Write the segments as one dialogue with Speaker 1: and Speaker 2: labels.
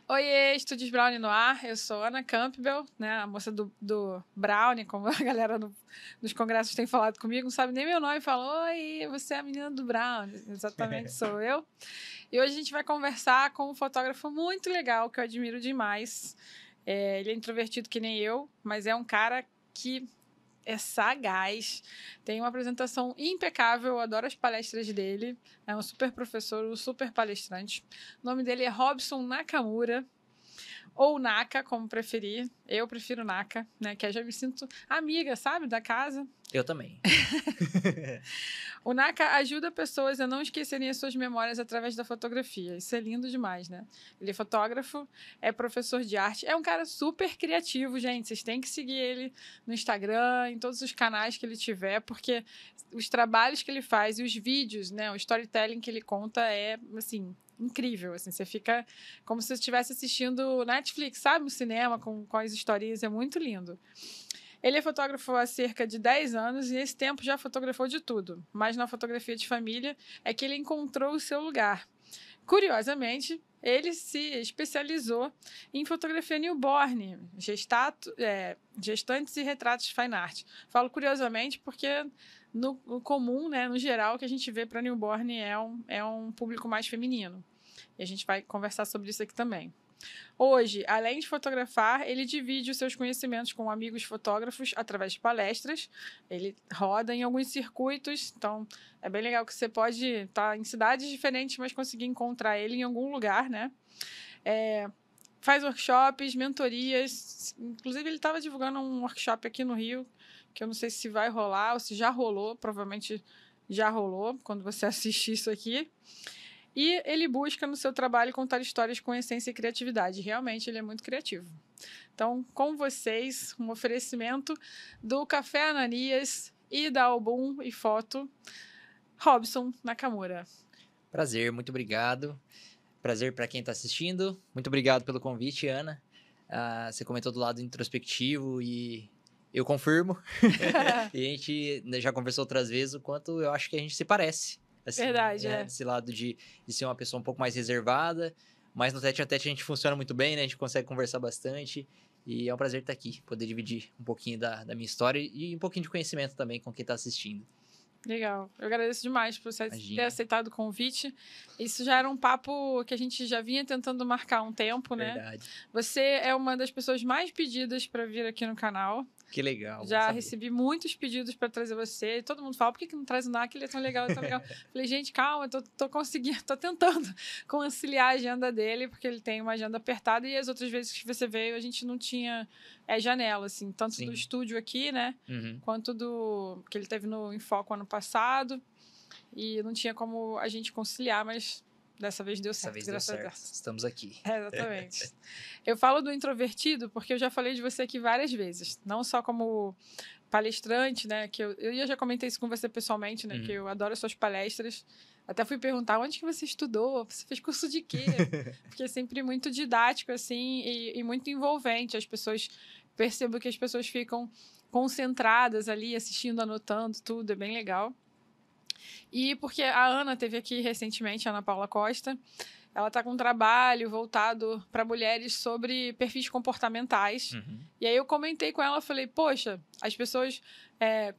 Speaker 1: Oiê, Estúdios Brownie no ar. Eu sou Ana Campbell, né, a moça do Brownie, como a galera nos congressos tem falado comigo, não sabe nem meu nome, fala, oi, você é a menina do Brownie. Exatamente, sou eu. E hoje a gente vai conversar com um fotógrafo muito legal, que eu admiro demais. Ele é introvertido que nem eu, mas é um cara que é sagaz, tem uma apresentação impecável, eu adoro as palestras dele, é um super professor, um super palestrante. O nome dele é Robson Nakamura, ou Naka, como preferir. Eu prefiro Naka, né? Que eu já me sinto amiga, sabe, da casa.
Speaker 2: Eu também.
Speaker 1: O Naka ajuda pessoas a não esquecerem as suas memórias através da fotografia. Isso é lindo demais, né? Ele é fotógrafo, é professor de arte, é um cara super criativo, gente. Vocês têm que seguir ele no Instagram, em todos os canais que ele tiver, porque os trabalhos que ele faz e os vídeos, né? O storytelling que ele conta é, assim, incrível, assim, você fica como se você estivesse assistindo Netflix, sabe? No cinema, com as historinhas, é muito lindo. Ele é fotógrafo há cerca de 10 anos e nesse tempo já fotografou de tudo, mas na fotografia de família é que ele encontrou o seu lugar. Curiosamente, ele se especializou em fotografia newborn, gestantes e retratos fine art. Falo curiosamente porque no comum, né, no geral, o que a gente vê para newborn é um público mais feminino. E a gente vai conversar sobre isso aqui também. Hoje, além de fotografar, ele divide os seus conhecimentos com amigos fotógrafos através de palestras. Ele roda em alguns circuitos, então é bem legal que você pode estar em cidades diferentes, mas conseguir encontrar ele em algum lugar, né? Faz workshops, mentorias. Inclusive, ele estava divulgando um workshop aqui no Rio, que eu não sei se vai rolar ou se já rolou, provavelmente já rolou quando você assistir isso aqui. E ele busca no seu trabalho contar histórias com essência e criatividade. Realmente, ele é muito criativo. Então, com vocês, um oferecimento do Café Ananias e da Album e Foto, Robson Nakamura.
Speaker 2: Prazer, muito obrigado. Prazer para quem está assistindo. Muito obrigado pelo convite, Ana. Você comentou do lado introspectivo e eu confirmo. E a gente já conversou outras vezes o quanto eu acho que a gente se parece. Assim,
Speaker 1: Verdade,
Speaker 2: né? Esse lado de ser uma pessoa um pouco mais reservada, mas no tete-a-tete a gente funciona muito bem, né? A gente consegue conversar bastante. E é um prazer estar aqui, poder dividir um pouquinho da minha história e um pouquinho de conhecimento também com quem está assistindo.
Speaker 1: Legal. Eu agradeço demais por você
Speaker 2: Imagina.
Speaker 1: ter aceitado o convite. Isso já era um papo que a gente já vinha tentando marcar há um tempo, né?
Speaker 2: Verdade.
Speaker 1: Você é uma das pessoas mais pedidas para vir aqui no canal.
Speaker 2: Que legal.
Speaker 1: Já recebi muitos pedidos para trazer você. Todo mundo fala, por que não traz o Naka? Ele é tão legal, é tão legal. Falei, gente, calma, tô conseguindo, tô tentando conciliar a agenda dele, porque ele tem uma agenda apertada e as outras vezes que você veio, a gente não tinha janela, assim, tanto do estúdio aqui, né?
Speaker 2: Uhum.
Speaker 1: Quanto do que ele teve no Enfoco ano passado. E não tinha como a gente conciliar, mas dessa vez deu certo, graças a Deus.
Speaker 2: Estamos aqui.
Speaker 1: Exatamente. Eu falo do introvertido porque eu já falei de você aqui várias vezes. Não só como palestrante, né? Que eu já comentei isso com você pessoalmente, né? Que eu adoro as suas palestras. Até fui perguntar, onde que você estudou? Você fez curso de quê? Porque é sempre muito didático, assim, e muito envolvente. Percebo que as pessoas ficam concentradas ali, assistindo, anotando tudo. É bem legal. E porque a Ana teve aqui recentemente, a Ana Paula Costa, ela está com um trabalho voltado para mulheres sobre perfis comportamentais. E aí eu comentei com ela, falei, poxa, as pessoas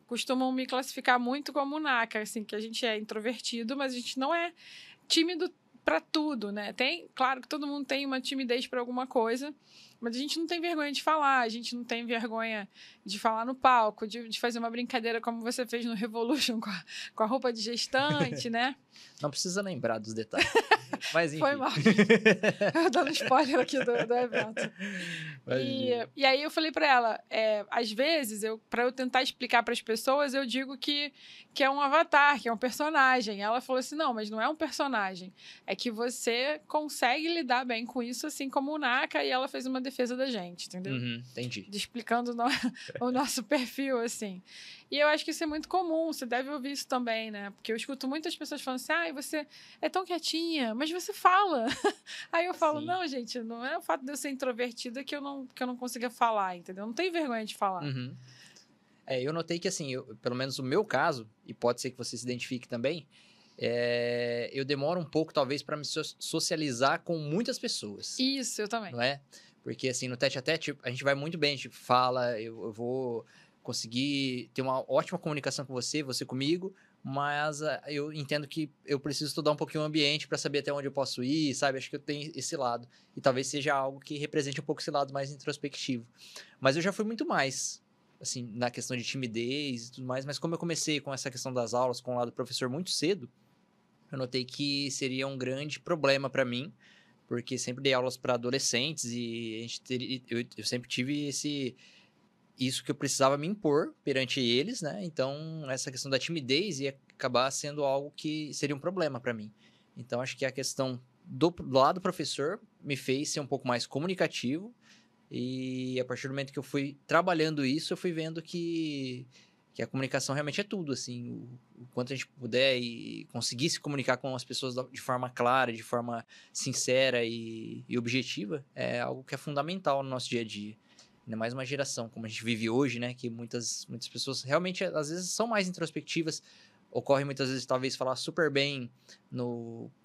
Speaker 1: costumam me classificar muito como Naka, assim, que a gente é introvertido, mas a gente não é tímido para tudo, né? Claro que todo mundo tem uma timidez para alguma coisa, mas a gente não tem vergonha de falar, a gente não tem vergonha de falar no palco, de fazer uma brincadeira como você fez no Revolution com a roupa de gestante, né?
Speaker 2: Não precisa lembrar dos detalhes. Mas enfim.
Speaker 1: Foi mal. Dando spoiler aqui do evento. E aí eu falei pra ela, às vezes, pra eu tentar explicar pras pessoas, eu digo que é um avatar, que é um personagem. Ela falou assim, não, mas não é um personagem. É que você consegue lidar bem com isso, assim como o Naka, e ela fez uma defesa da gente, entendeu?
Speaker 2: Entendi.
Speaker 1: Explicando o nosso perfil, assim. E eu acho que isso é muito comum, você deve ouvir isso também, né? Porque eu escuto muitas pessoas falando assim, você é tão quietinha, mas você fala. Aí eu falo, não, gente, não é o fato de eu ser introvertida que eu não consiga falar, entendeu? Eu não tenho vergonha de falar.
Speaker 2: Eu notei que, assim, pelo menos o meu caso, e pode ser que você se identifique também, eu demoro um pouco, talvez, para me socializar com muitas pessoas.
Speaker 1: Isso, eu também.
Speaker 2: Não é? Porque, assim, no tete-a-tete, a gente vai muito bem, a gente fala, eu vou conseguir ter uma ótima comunicação com você comigo, mas eu entendo que eu preciso estudar um pouquinho o ambiente para saber até onde eu posso ir, sabe? Acho que eu tenho esse lado. E talvez seja algo que represente um pouco esse lado mais introspectivo. Mas eu já fui muito mais, assim, na questão de timidez e tudo mais, mas como eu comecei com essa questão das aulas, com o lado do professor muito cedo, eu notei que seria um grande problema para mim, porque sempre dei aulas para adolescentes e eu sempre tive isso que eu precisava me impor perante eles, né? Então, essa questão da timidez ia acabar sendo algo que seria um problema para mim. Então, acho que a questão do lado do professor me fez ser um pouco mais comunicativo e a partir do momento que eu fui trabalhando isso, eu fui vendo que a comunicação realmente é tudo, assim, o quanto a gente puder e conseguir se comunicar com as pessoas de forma clara, de forma sincera e objetiva, é algo que é fundamental no nosso dia a dia. Ainda mais uma geração como a gente vive hoje, né, que muitas pessoas realmente, às vezes, são mais introspectivas, ocorre muitas vezes, talvez, falar super bem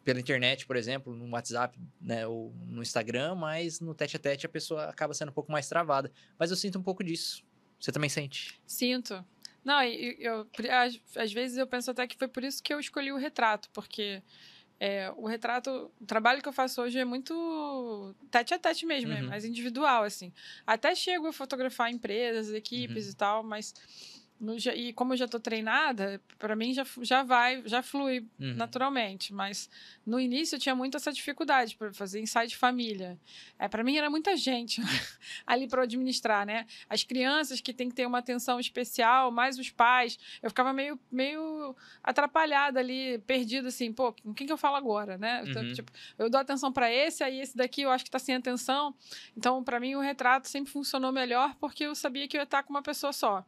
Speaker 2: pela internet, por exemplo, no WhatsApp, né, ou no Instagram, mas no tete-a-tete a pessoa acaba sendo um pouco mais travada. Mas eu sinto um pouco disso. Você também sente?
Speaker 1: Sinto. Não, às vezes eu penso até que foi por isso que eu escolhi o retrato, porque o retrato, o trabalho que eu faço hoje é muito tete a tete mesmo, é mais individual, assim. Até chego a fotografar empresas, equipes e tal, mas e como eu já estou treinada, para mim já flui naturalmente, mas no início eu tinha muito essa dificuldade para fazer ensaio de família. Para mim era muita gente ali para administrar, né? As crianças que tem que ter uma atenção especial, mais os pais, eu ficava meio atrapalhada ali, perdida assim, pô, com quem que eu falo agora, né? Tipo, eu dou atenção para esse, aí esse daqui eu acho que está sem atenção. Então, para mim o retrato sempre funcionou melhor porque eu sabia que eu ia estar com uma pessoa só.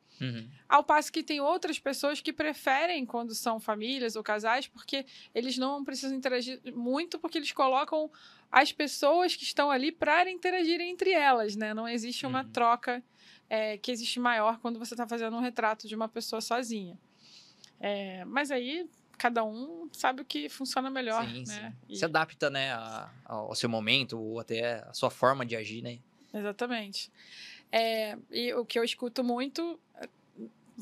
Speaker 1: Ao passo que tem outras pessoas que preferem quando são famílias ou casais, porque eles não precisam interagir muito, porque eles colocam as pessoas que estão ali para interagirem entre elas, né? Não existe uma troca que existe maior quando você está fazendo um retrato de uma pessoa sozinha. Mas aí cada um sabe o que funciona melhor,
Speaker 2: sim,
Speaker 1: né?
Speaker 2: Sim. Se adapta, né, ao seu momento ou até a sua forma de agir, né?
Speaker 1: Exatamente. E o que eu escuto muito,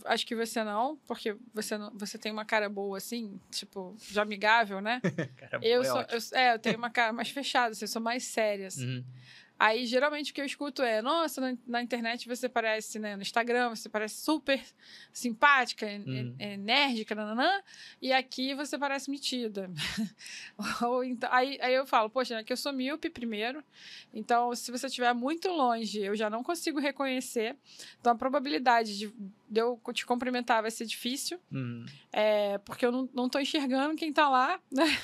Speaker 1: acho que você não, porque você tem uma cara boa, assim, tipo, de amigável, né?
Speaker 2: Cara,
Speaker 1: eu tenho uma cara mais fechada, assim, eu sou mais séria, assim. Aí, geralmente, o que eu escuto é, nossa, na internet você parece, né, no Instagram, você parece super simpática, enérgica, nananã, e aqui você parece metida. Ou então, aí eu falo, poxa, é que eu sou míope primeiro, então, se você estiver muito longe, eu já não consigo reconhecer, então a probabilidade de eu te cumprimentar vai ser difícil, porque eu não estou enxergando quem está lá, né?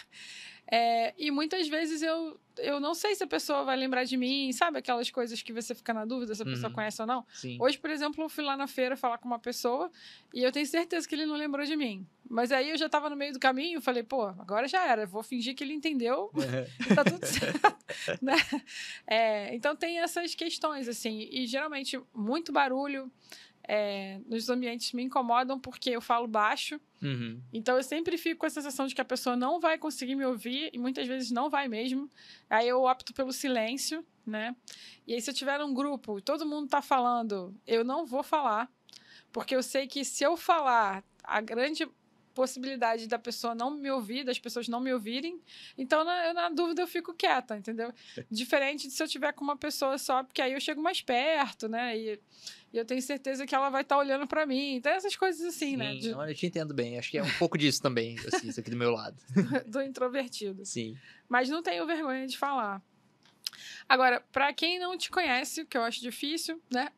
Speaker 1: E muitas vezes eu não sei se a pessoa vai lembrar de mim, sabe? Aquelas coisas que você fica na dúvida se a pessoa conhece ou não.
Speaker 2: Sim.
Speaker 1: Hoje, por exemplo, eu fui lá na feira falar com uma pessoa e eu tenho certeza que ele não lembrou de mim. Mas aí eu já estava no meio do caminho e falei, pô, agora já era, vou fingir que ele entendeu e tá tudo certo, né? Então tem essas questões, assim, e geralmente muito barulho nos ambientes me incomodam porque eu falo baixo. Então eu sempre fico com a sensação de que a pessoa não vai conseguir me ouvir e muitas vezes não vai mesmo. Aí eu opto pelo silêncio, né? E aí se eu tiver um grupo e todo mundo tá falando, eu não vou falar, porque eu sei que se eu falar, a grande possibilidade da pessoa não me ouvir, das pessoas não me ouvirem, então na dúvida eu fico quieta, entendeu? Diferente de se eu tiver com uma pessoa só, porque aí eu chego mais perto, né? E eu tenho certeza que ela vai estar olhando para mim. Então, essas coisas assim,
Speaker 2: Sim,
Speaker 1: né?
Speaker 2: eu te entendo bem. Acho que é um pouco disso também, assim, isso aqui do meu lado.
Speaker 1: Do introvertido.
Speaker 2: Sim.
Speaker 1: Mas não tenho vergonha de falar. Agora, para quem não te conhece, que eu acho difícil, né?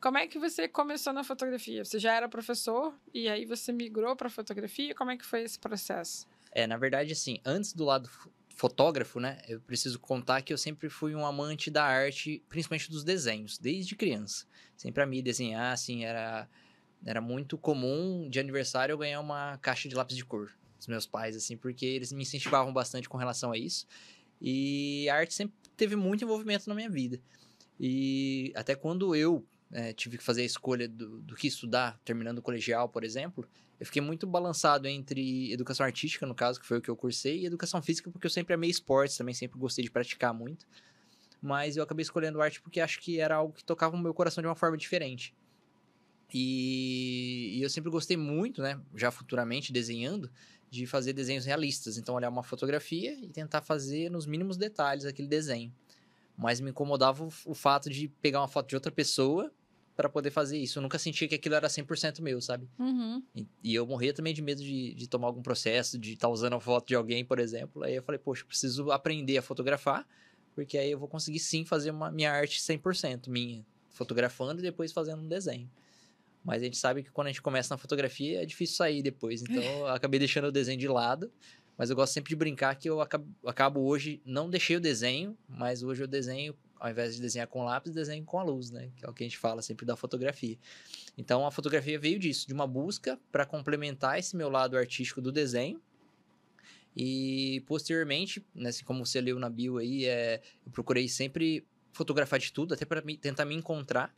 Speaker 1: Como é que você começou na fotografia? Você já era professor e aí você migrou para fotografia? Como é que foi esse processo?
Speaker 2: Na verdade, assim, antes do lado fotógrafo, né? Eu preciso contar que eu sempre fui um amante da arte, principalmente dos desenhos, desde criança. Sempre a mim desenhar, assim, era muito comum de aniversário eu ganhar uma caixa de lápis de cor dos meus pais, assim, porque eles me incentivavam bastante com relação a isso. E a arte sempre teve muito envolvimento na minha vida. E até quando eu tive que fazer a escolha do que estudar, terminando o colegial, por exemplo, eu fiquei muito balançado entre educação artística, no caso, que foi o que eu cursei, e educação física, porque eu sempre amei esportes, também sempre gostei de praticar muito. Mas eu acabei escolhendo arte porque acho que era algo que tocava o meu coração de uma forma diferente. E eu sempre gostei muito, né, já futuramente desenhando, de fazer desenhos realistas. Então, olhar uma fotografia e tentar fazer nos mínimos detalhes aquele desenho. Mas me incomodava o fato de pegar uma foto de outra pessoa para poder fazer isso. Eu nunca sentia que aquilo era 100% meu, sabe?
Speaker 1: Uhum.
Speaker 2: E eu morria também de medo de tomar algum processo, de estar usando a foto de alguém, por exemplo. Aí eu falei, poxa, eu preciso aprender a fotografar, porque aí eu vou conseguir sim fazer minha arte 100% minha, fotografando e depois fazendo um desenho. Mas a gente sabe que quando a gente começa na fotografia é difícil sair depois. Então eu acabei deixando o desenho de lado. Mas eu gosto sempre de brincar que eu acabo hoje, não deixei o desenho, mas hoje eu desenho, ao invés de desenhar com lápis, desenho com a luz, né? Que é o que a gente fala sempre da fotografia. Então a fotografia veio disso, de uma busca para complementar esse meu lado artístico do desenho. E posteriormente, né, assim como você leu na bio aí, eu procurei sempre fotografar de tudo, até para tentar me encontrar.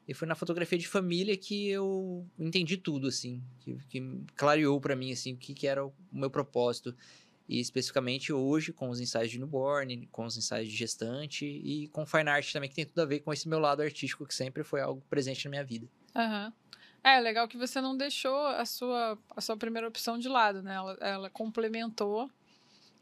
Speaker 2: E foi na fotografia de família que eu entendi tudo, assim, que clareou para mim, assim, o que era o meu propósito. E especificamente hoje, com os ensaios de newborn, com os ensaios de gestante e com fine art também, que tem tudo a ver com esse meu lado artístico, que sempre foi algo presente na minha vida.
Speaker 1: Uhum. É legal que você não deixou a sua primeira opção de lado, né? Ela complementou.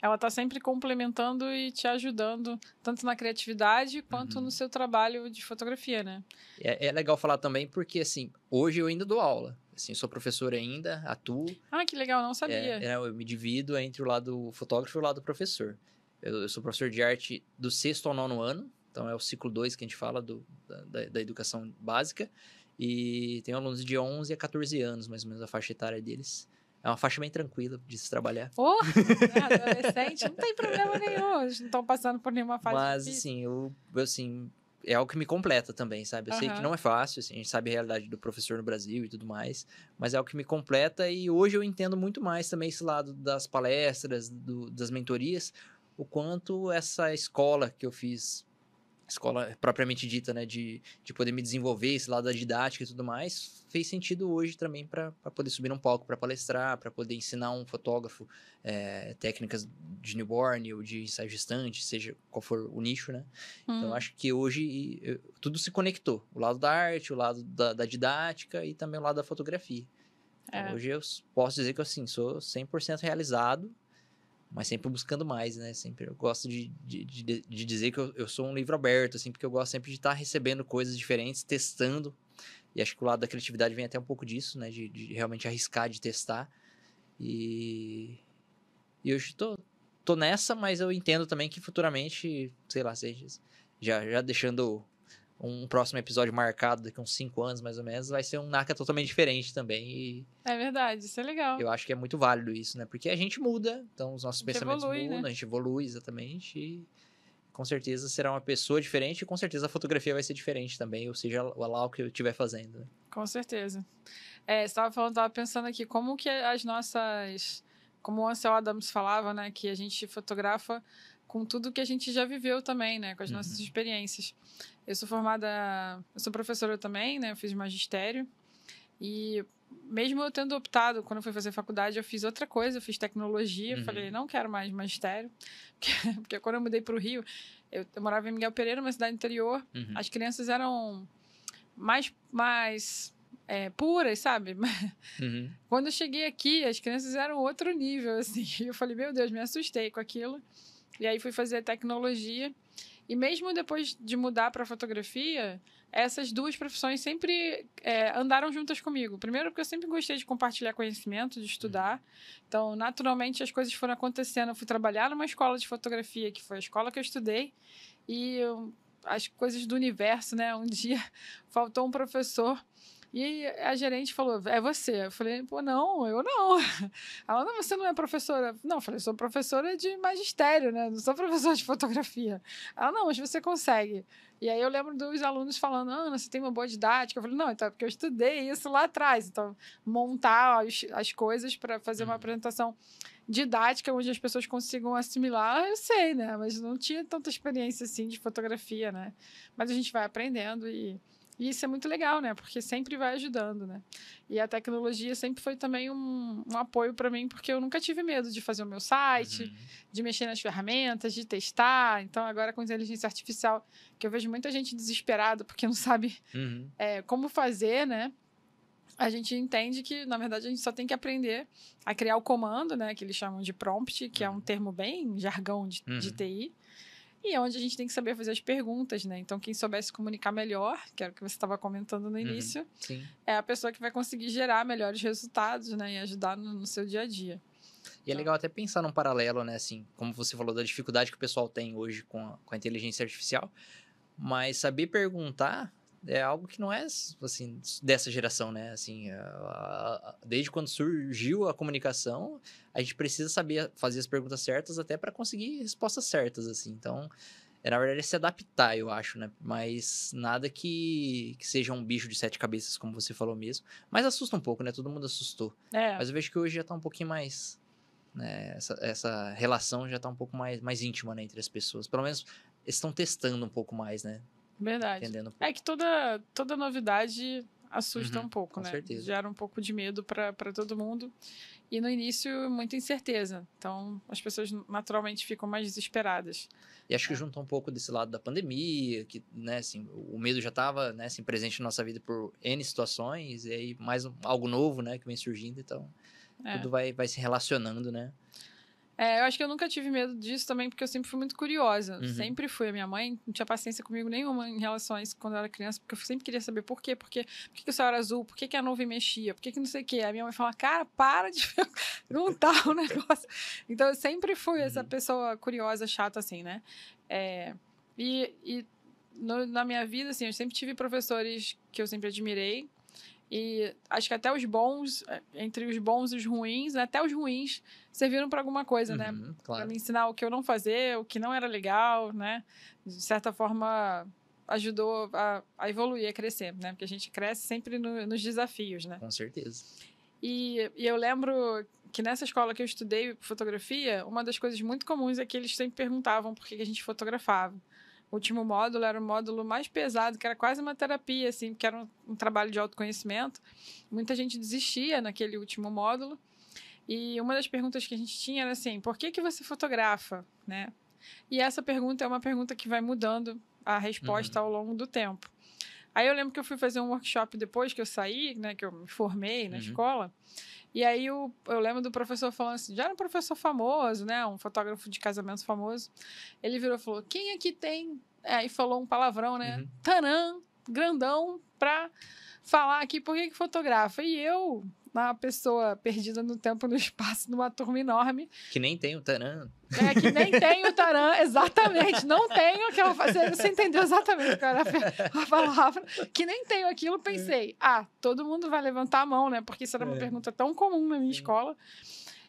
Speaker 1: Ela tá sempre complementando e te ajudando, tanto na criatividade quanto no seu trabalho de fotografia, né?
Speaker 2: É legal falar também porque, assim, hoje eu ainda dou aula. Assim, sou professor ainda, atuo.
Speaker 1: Ah, que legal, não sabia.
Speaker 2: Eu me divido entre o lado fotógrafo e o lado professor. Eu sou professor de arte do 6º ao 9º ano, então é o ciclo 2 que a gente fala da educação básica. E tenho alunos de 11 a 14 anos, mais ou menos, a faixa etária deles. É uma faixa bem tranquila de se trabalhar.
Speaker 1: Adolescente, não tem problema nenhum. Eles não estão passando por nenhuma fase
Speaker 2: Mas,
Speaker 1: difícil.
Speaker 2: assim, é algo que me completa também, sabe? Eu sei que não é fácil, assim, a gente sabe a realidade do professor no Brasil e tudo mais, mas é algo que me completa e hoje eu entendo muito mais também esse lado das palestras, das mentorias, o quanto essa escola que eu fiz, escola propriamente dita, né, de poder me desenvolver, esse lado da didática e tudo mais, fez sentido hoje também para poder subir num palco, para palestrar, para poder ensinar um fotógrafo técnicas de newborn ou de ensaio gestante, seja qual for o nicho, né? Então, acho que hoje tudo se conectou. O lado da arte, o lado da didática e também o lado da fotografia. Então, hoje eu posso dizer que, assim, sou 100% realizado, mas sempre buscando mais, né? Sempre eu gosto de dizer que eu sou um livro aberto, assim, porque eu gosto sempre de estar recebendo coisas diferentes, testando. E acho que o lado da criatividade vem até um pouco disso, né? De realmente arriscar, de testar. E hoje tô nessa, mas eu entendo também que futuramente, sei lá, seja já deixando um próximo episódio marcado daqui a uns 5 anos, mais ou menos, vai ser um Naka totalmente diferente também. E
Speaker 1: é verdade, isso é legal.
Speaker 2: eu acho que é muito válido isso, né? Porque a gente muda, então os nossos pensamentos mudam,
Speaker 1: né?
Speaker 2: A gente evolui, exatamente, e com certeza será uma pessoa diferente e com certeza a fotografia vai ser diferente também, ou seja, lá o que eu estiver fazendo. Né?
Speaker 1: Com certeza. Você estava pensando aqui, como que as nossas... Como o Ansel Adams falava, né? Que a gente fotografa com tudo que a gente já viveu também, né? Com as nossas experiências. Eu sou professora também, né? Eu fiz magistério. E mesmo eu tendo optado, quando eu fui fazer faculdade, eu fiz outra coisa, eu fiz tecnologia. Falei, não quero mais magistério. Porque quando eu mudei para o Rio, eu morava em Miguel Pereira, uma cidade interior. As crianças eram mais puras, sabe? Quando eu cheguei aqui, as crianças eram outro nível, assim. Eu falei, meu Deus, me assustei com aquilo. E aí fui fazer tecnologia. E mesmo depois de mudar para fotografia, essas duas profissões sempre andaram juntas comigo. Primeiro, porque eu sempre gostei de compartilhar conhecimento, de estudar. Então, naturalmente, as coisas foram acontecendo. Eu fui trabalhar numa escola de fotografia, que foi a escola que eu estudei. E as coisas do universo, né? Um dia faltou um professor e a gerente falou, é você. Eu falei, pô, não, eu não. Ela, não, você não é professora. Não, eu falei, sou professora de magistério, né? Não sou professora de fotografia. Ela, não, mas você consegue. E aí eu lembro dos alunos falando, Ana, você tem uma boa didática. Eu falei, não, então é porque eu estudei isso lá atrás. Então, montar as coisas para fazer uma apresentação didática onde as pessoas consigam assimilar, eu sei, né? Mas não tinha tanta experiência assim de fotografia, né? Mas a gente vai aprendendo e E isso é muito legal, né? Porque sempre vai ajudando, né? E a tecnologia sempre foi também um apoio para mim, porque eu nunca tive medo de fazer o meu site, de mexer nas ferramentas, de testar. Então, agora com inteligência artificial, que eu vejo muita gente desesperada porque não sabe como fazer, né? A gente entende que, na verdade, a gente só tem que aprender a criar o comando, né? Que eles chamam de prompt, que é um termo bem jargão de TI. E é onde a gente tem que saber fazer as perguntas, né? Então, quem souber se comunicar melhor, que era o que você estava comentando no início, é a pessoa que vai conseguir gerar melhores resultados, né? E ajudar no seu dia a dia.
Speaker 2: E é legal até pensar num paralelo, né? Assim, como você falou da dificuldade que o pessoal tem hoje com a inteligência artificial. Mas saber perguntar é algo que não é, assim, dessa geração, né? Assim, desde quando surgiu a comunicação, a gente precisa saber fazer as perguntas certas até para conseguir respostas certas, assim. Então, na verdade, é se adaptar, eu acho, né? Mas nada que seja um bicho de 7 cabeças, como você falou mesmo. Mas assusta um pouco, né? Todo mundo assustou. Mas eu vejo que hoje já tá um pouquinho mais... Né? Essa relação já tá um pouco mais íntima, né, entre as pessoas. Pelo menos eles estão testando um pouco mais, né?
Speaker 1: Verdade.
Speaker 2: Entendendo um pouco.
Speaker 1: É que toda novidade assusta um pouco,
Speaker 2: com
Speaker 1: né?
Speaker 2: certeza.
Speaker 1: Gera um pouco de medo para todo mundo. E no início, muita incerteza. Então, as pessoas naturalmente ficam mais desesperadas.
Speaker 2: E acho que junta um pouco desse lado da pandemia, que, né, assim, o medo já estava, né, assim, presente na nossa vida por N situações, e aí mais algo novo, né, que vem surgindo, então tudo vai se relacionando, né?
Speaker 1: Eu acho que eu nunca tive medo disso também, porque eu sempre fui muito curiosa. Sempre fui. A minha mãe não tinha paciência comigo nenhuma em relação a isso quando eu era criança, porque eu sempre queria saber por quê. Por que o céu era azul? Por que a nuvem mexia? Por que não sei o quê? A minha mãe fala, cara, para de perguntar o negócio. Então, eu sempre fui essa pessoa curiosa, chata, assim, né? Na minha vida, assim, eu sempre tive professores que eu sempre admirei. E acho que até os bons, entre os bons e os ruins, né? Até os ruins serviram para alguma coisa, né?
Speaker 2: Claro.
Speaker 1: Para me ensinar o que eu não fazer, o que não era legal, né? De certa forma, ajudou a evoluir, a crescer, né? Porque a gente cresce sempre nos desafios, né?
Speaker 2: Com certeza.
Speaker 1: E eu lembro que nessa escola que eu estudei fotografia, uma das coisas muito comuns é que eles sempre perguntavam por que a gente fotografava. O último módulo era o módulo mais pesado, que era quase uma terapia, assim, porque era um trabalho de autoconhecimento. Muita gente desistia naquele último módulo. E uma das perguntas que a gente tinha era assim, por que você fotografa, né? E essa pergunta é uma pergunta que vai mudando a resposta ao longo do tempo. Aí eu lembro que eu fui fazer um workshop depois que eu saí, né, que eu me formei na escola. E aí eu lembro do professor falando assim, já era um professor famoso, né? Um fotógrafo de casamento famoso. Ele virou e falou, quem aqui tem... e falou um palavrão, né? Tanã, grandão, pra falar aqui por que fotografa. E eu, uma pessoa perdida no tempo e no espaço, numa turma enorme...
Speaker 2: Que nem tem o Tanã.
Speaker 1: Que nem tem o Tanã, exatamente. Não tenho aquela... Você entendeu exatamente qual era a palavra. Que nem tenho aquilo, pensei. Todo mundo vai levantar a mão, né? Porque isso era uma pergunta tão comum na minha escola.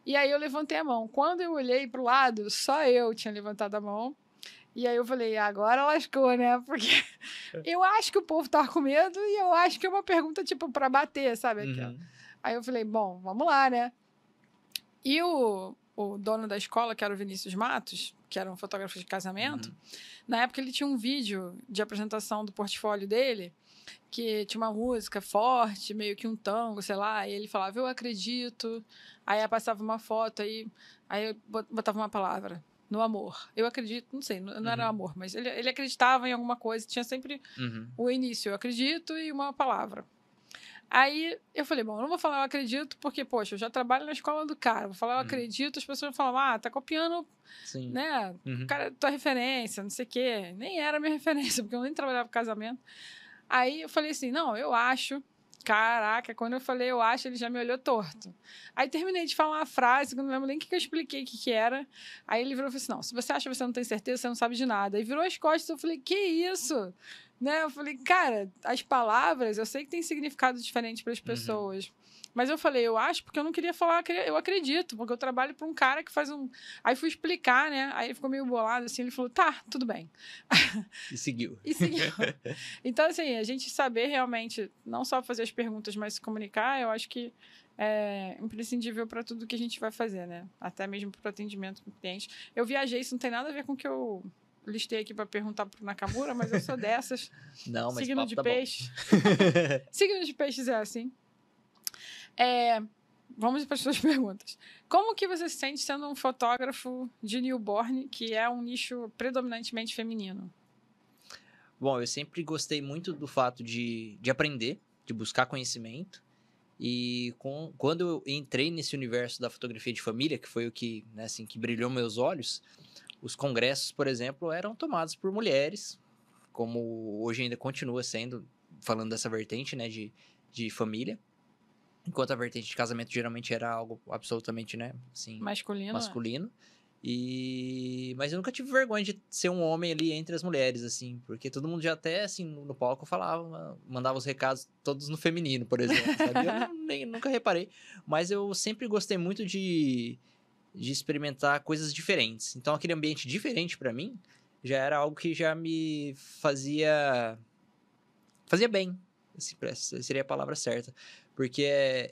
Speaker 1: E aí eu levantei a mão. Quando eu olhei pro lado, só eu tinha levantado a mão. E aí eu falei, agora lascou, né? Porque eu acho que o povo tava com medo e eu acho que é uma pergunta, tipo, pra bater, sabe? Aí eu falei, bom, vamos lá, né? E o dono da escola, que era o Vinícius Matos, que era um fotógrafo de casamento, na época ele tinha um vídeo de apresentação do portfólio dele, que tinha uma música forte, meio que um tango, sei lá, e ele falava, eu acredito, aí passava uma foto, aí eu botava uma palavra, no amor. Eu acredito, não sei, não era amor, mas ele acreditava em alguma coisa, tinha sempre o início, eu acredito, e uma palavra. Aí eu falei, bom, eu não vou falar eu acredito, porque, poxa, eu já trabalho na escola do cara. Vou falar eu acredito, as pessoas vão falar, tá copiando, né, cara, tua referência, não sei o quê. Nem era a minha referência, porque eu nem trabalhava com casamento. Aí eu falei assim, não, eu acho. Caraca, quando eu falei eu acho, ele já me olhou torto. Aí terminei de falar uma frase, que eu não lembro nem o que eu expliquei o que era. Aí ele virou e falou assim, não, se você acha que você não tem certeza, você não sabe de nada. Aí virou as costas, eu falei, que isso? Né? Eu falei, cara, as palavras, eu sei que tem significado diferente para as pessoas. Mas eu falei, eu acho, porque eu não queria falar, eu acredito, porque eu trabalho para um cara que faz um... Aí fui explicar, né? Aí ele ficou meio bolado, assim, ele falou, tá, tudo bem.
Speaker 2: E seguiu.
Speaker 1: Então, assim, a gente saber realmente, não só fazer as perguntas, mas se comunicar, eu acho que é imprescindível para tudo que a gente vai fazer, né? Até mesmo para o atendimento com o cliente. Eu viajei, isso não tem nada a ver com o que eu listei aqui para perguntar pro Nakamura, mas eu sou dessas.
Speaker 2: Não, mas
Speaker 1: Signo
Speaker 2: papo
Speaker 1: de
Speaker 2: tá bom.
Speaker 1: peixe. Signo de peixes é assim. Vamos para as suas perguntas. Como que você se sente sendo um fotógrafo de newborn, que é um nicho predominantemente feminino?
Speaker 2: Bom, eu sempre gostei muito do fato de aprender, de buscar conhecimento. E quando eu entrei nesse universo da fotografia de família, que foi o que, né, assim, que brilhou meus olhos, os congressos, por exemplo, eram tomados por mulheres, como hoje ainda continua sendo, falando dessa vertente, né, de família. Enquanto a vertente de casamento geralmente era algo absolutamente, né, assim,
Speaker 1: Masculino?
Speaker 2: masculino. Mas eu nunca tive vergonha de ser um homem ali entre as mulheres, assim, porque todo mundo já até, assim, no palco falava, mandava os recados todos no feminino, por exemplo, sabe? Nunca reparei, mas eu sempre gostei muito de experimentar coisas diferentes. Então, aquele ambiente diferente pra mim já era algo que já me fazia bem, assim, seria a palavra certa. Porque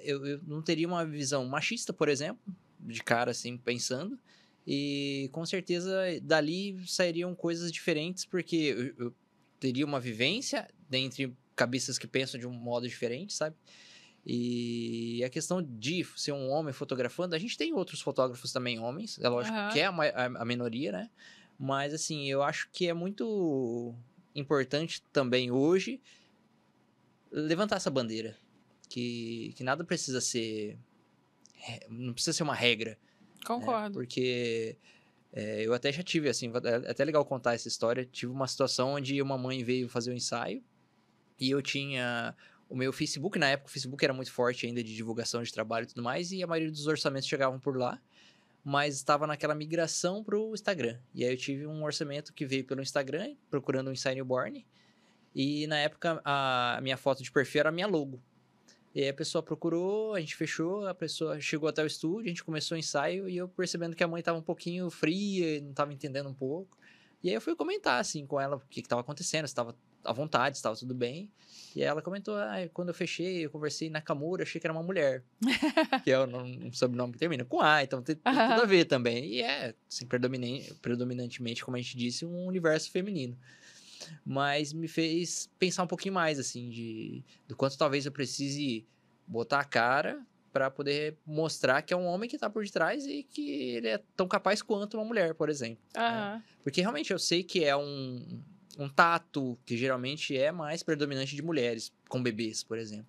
Speaker 2: eu não teria uma visão machista, por exemplo, de cara, assim, pensando. E com certeza dali sairiam coisas diferentes, porque eu teria uma vivência dentre cabeças que pensam de um modo diferente, sabe? E a questão de ser um homem fotografando, a gente tem outros fotógrafos também homens, é lógico que é a minoria, né? Mas, assim, eu acho que é muito importante também hoje levantar essa bandeira. Que nada precisa ser. Não precisa ser uma regra.
Speaker 1: Concordo.
Speaker 2: Né? Porque eu até já tive, assim, é até legal contar essa história. Tive uma situação onde uma mãe veio fazer um ensaio e eu tinha o meu Facebook. Na época, o Facebook era muito forte ainda de divulgação de trabalho e tudo mais, e a maioria dos orçamentos chegavam por lá, mas estava naquela migração para o Instagram. E aí eu tive um orçamento que veio pelo Instagram, procurando um ensaio newborn. E na época, a minha foto de perfil era a minha logo. E aí a pessoa procurou, a gente fechou, a pessoa chegou até o estúdio, a gente começou o ensaio e eu percebendo que a mãe estava um pouquinho fria, não estava entendendo um pouco. E aí eu fui comentar, assim, com ela o que estava acontecendo, se estava à vontade, se estava tudo bem. E aí ela comentou, quando eu fechei, eu conversei Nakamura, achei que era uma mulher. Que é um sobrenome que termina com A, então tem tudo a ver também. E assim, predominantemente, como a gente disse, um universo feminino. Mas me fez pensar um pouquinho mais, assim, do quanto talvez eu precise botar a cara para poder mostrar que é um homem que tá por detrás e que ele é tão capaz quanto uma mulher, por exemplo. Né? Porque realmente eu sei que é um tato que geralmente é mais predominante de mulheres, com bebês, por exemplo.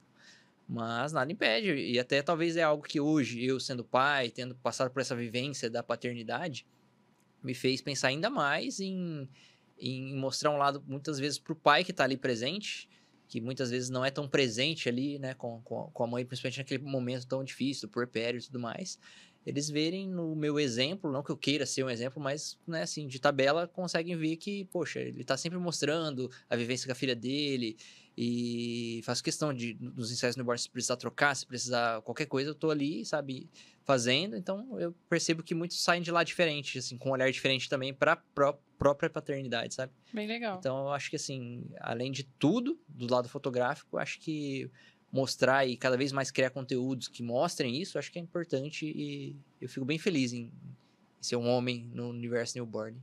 Speaker 2: Mas nada impede, e até talvez é algo que hoje, eu sendo pai, tendo passado por essa vivência da paternidade, me fez pensar ainda mais em mostrar um lado, muitas vezes, pro pai que tá ali presente, que muitas vezes não é tão presente ali, né, com a mãe, principalmente naquele momento tão difícil, do puerpério e tudo mais, eles verem no meu exemplo, não que eu queira ser um exemplo, mas, né, assim, de tabela, conseguem ver que, poxa, ele tá sempre mostrando a vivência com a filha dele, e faço questão nos ensaios newborn, se precisar trocar, se precisar qualquer coisa, eu tô ali, sabe, fazendo, então eu percebo que muitos saem de lá diferente, assim, com um olhar diferente também para própria paternidade, sabe?
Speaker 1: Bem legal.
Speaker 2: Então eu acho que, assim, além de tudo, do lado fotográfico, eu acho que mostrar e cada vez mais criar conteúdos que mostrem isso, eu acho que é importante e eu fico bem feliz em ser um homem no universo newborn.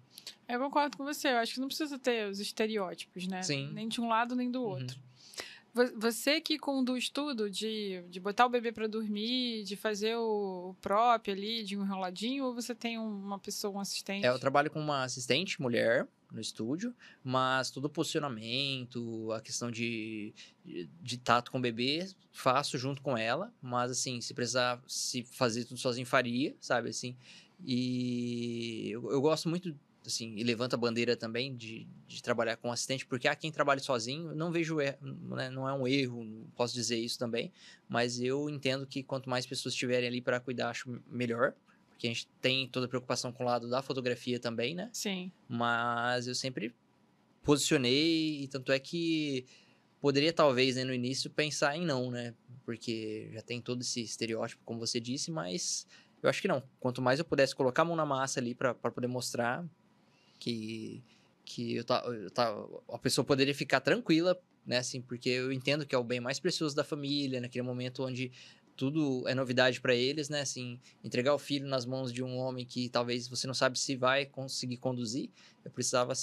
Speaker 1: Eu concordo com você, eu acho que não precisa ter os estereótipos, né?
Speaker 2: Sim.
Speaker 1: Nem de um lado, nem do outro. Você que conduz tudo, de botar o bebê para dormir, de fazer o próprio ali, de um enroladinho, ou você tem uma pessoa, um assistente?
Speaker 2: Eu trabalho com uma assistente mulher no estúdio, mas todo o posicionamento, a questão de tato com o bebê, faço junto com ela, mas assim, se precisar se fazer tudo sozinho, faria, sabe, assim, e eu gosto muito, assim, e levanto a bandeira também de trabalhar com assistente, porque há quem trabalhe sozinho, não vejo erro, né, não é um erro, posso dizer isso também, mas eu entendo que quanto mais pessoas estiverem ali para cuidar, acho melhor, porque a gente tem toda a preocupação com o lado da fotografia também, né?
Speaker 1: Sim.
Speaker 2: Mas eu sempre posicionei, e tanto é que poderia talvez, né, no início, pensar em não, né? Porque já tem todo esse estereótipo, como você disse, mas eu acho que não. Quanto mais eu pudesse colocar a mão na massa ali para poder mostrar que a pessoa poderia ficar tranquila, né, assim, porque eu entendo que é o bem mais precioso da família, naquele momento onde tudo é novidade para eles, né? Assim, entregar o filho nas mãos de um homem que talvez você não sabe se vai conseguir conduzir, eu precisava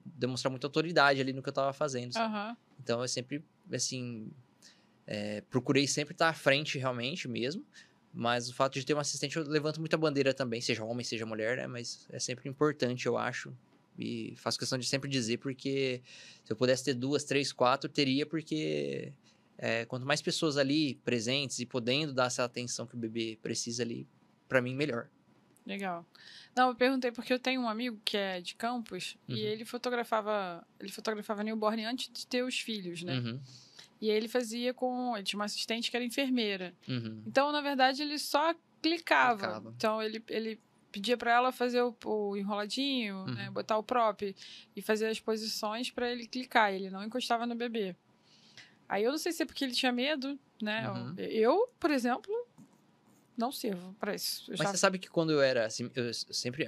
Speaker 2: demonstrar muita autoridade ali no que eu estava fazendo, sabe? Então, eu sempre, assim, procurei sempre estar à frente realmente mesmo, mas o fato de ter um assistente, eu levanto muita bandeira também, seja homem, seja mulher, né? Mas é sempre importante, eu acho. E faço questão de sempre dizer, porque se eu pudesse ter 2, 3, 4, teria, porque quanto mais pessoas ali presentes e podendo dar essa atenção que o bebê precisa ali, pra mim, melhor.
Speaker 1: Legal. Não, eu perguntei porque eu tenho um amigo que é de Campos e ele fotografava newborn antes de ter os filhos, né? E ele ele tinha uma assistente que era enfermeira. Então, na verdade, ele só clicava. Então, ele pedia para ela fazer o enroladinho, né, botar o prop e fazer as posições para ele clicar. Ele não encostava no bebê. Aí eu não sei se é porque ele tinha medo, né? Eu, por exemplo, não sirvo para isso.
Speaker 2: Mas você sabe que quando eu era assim,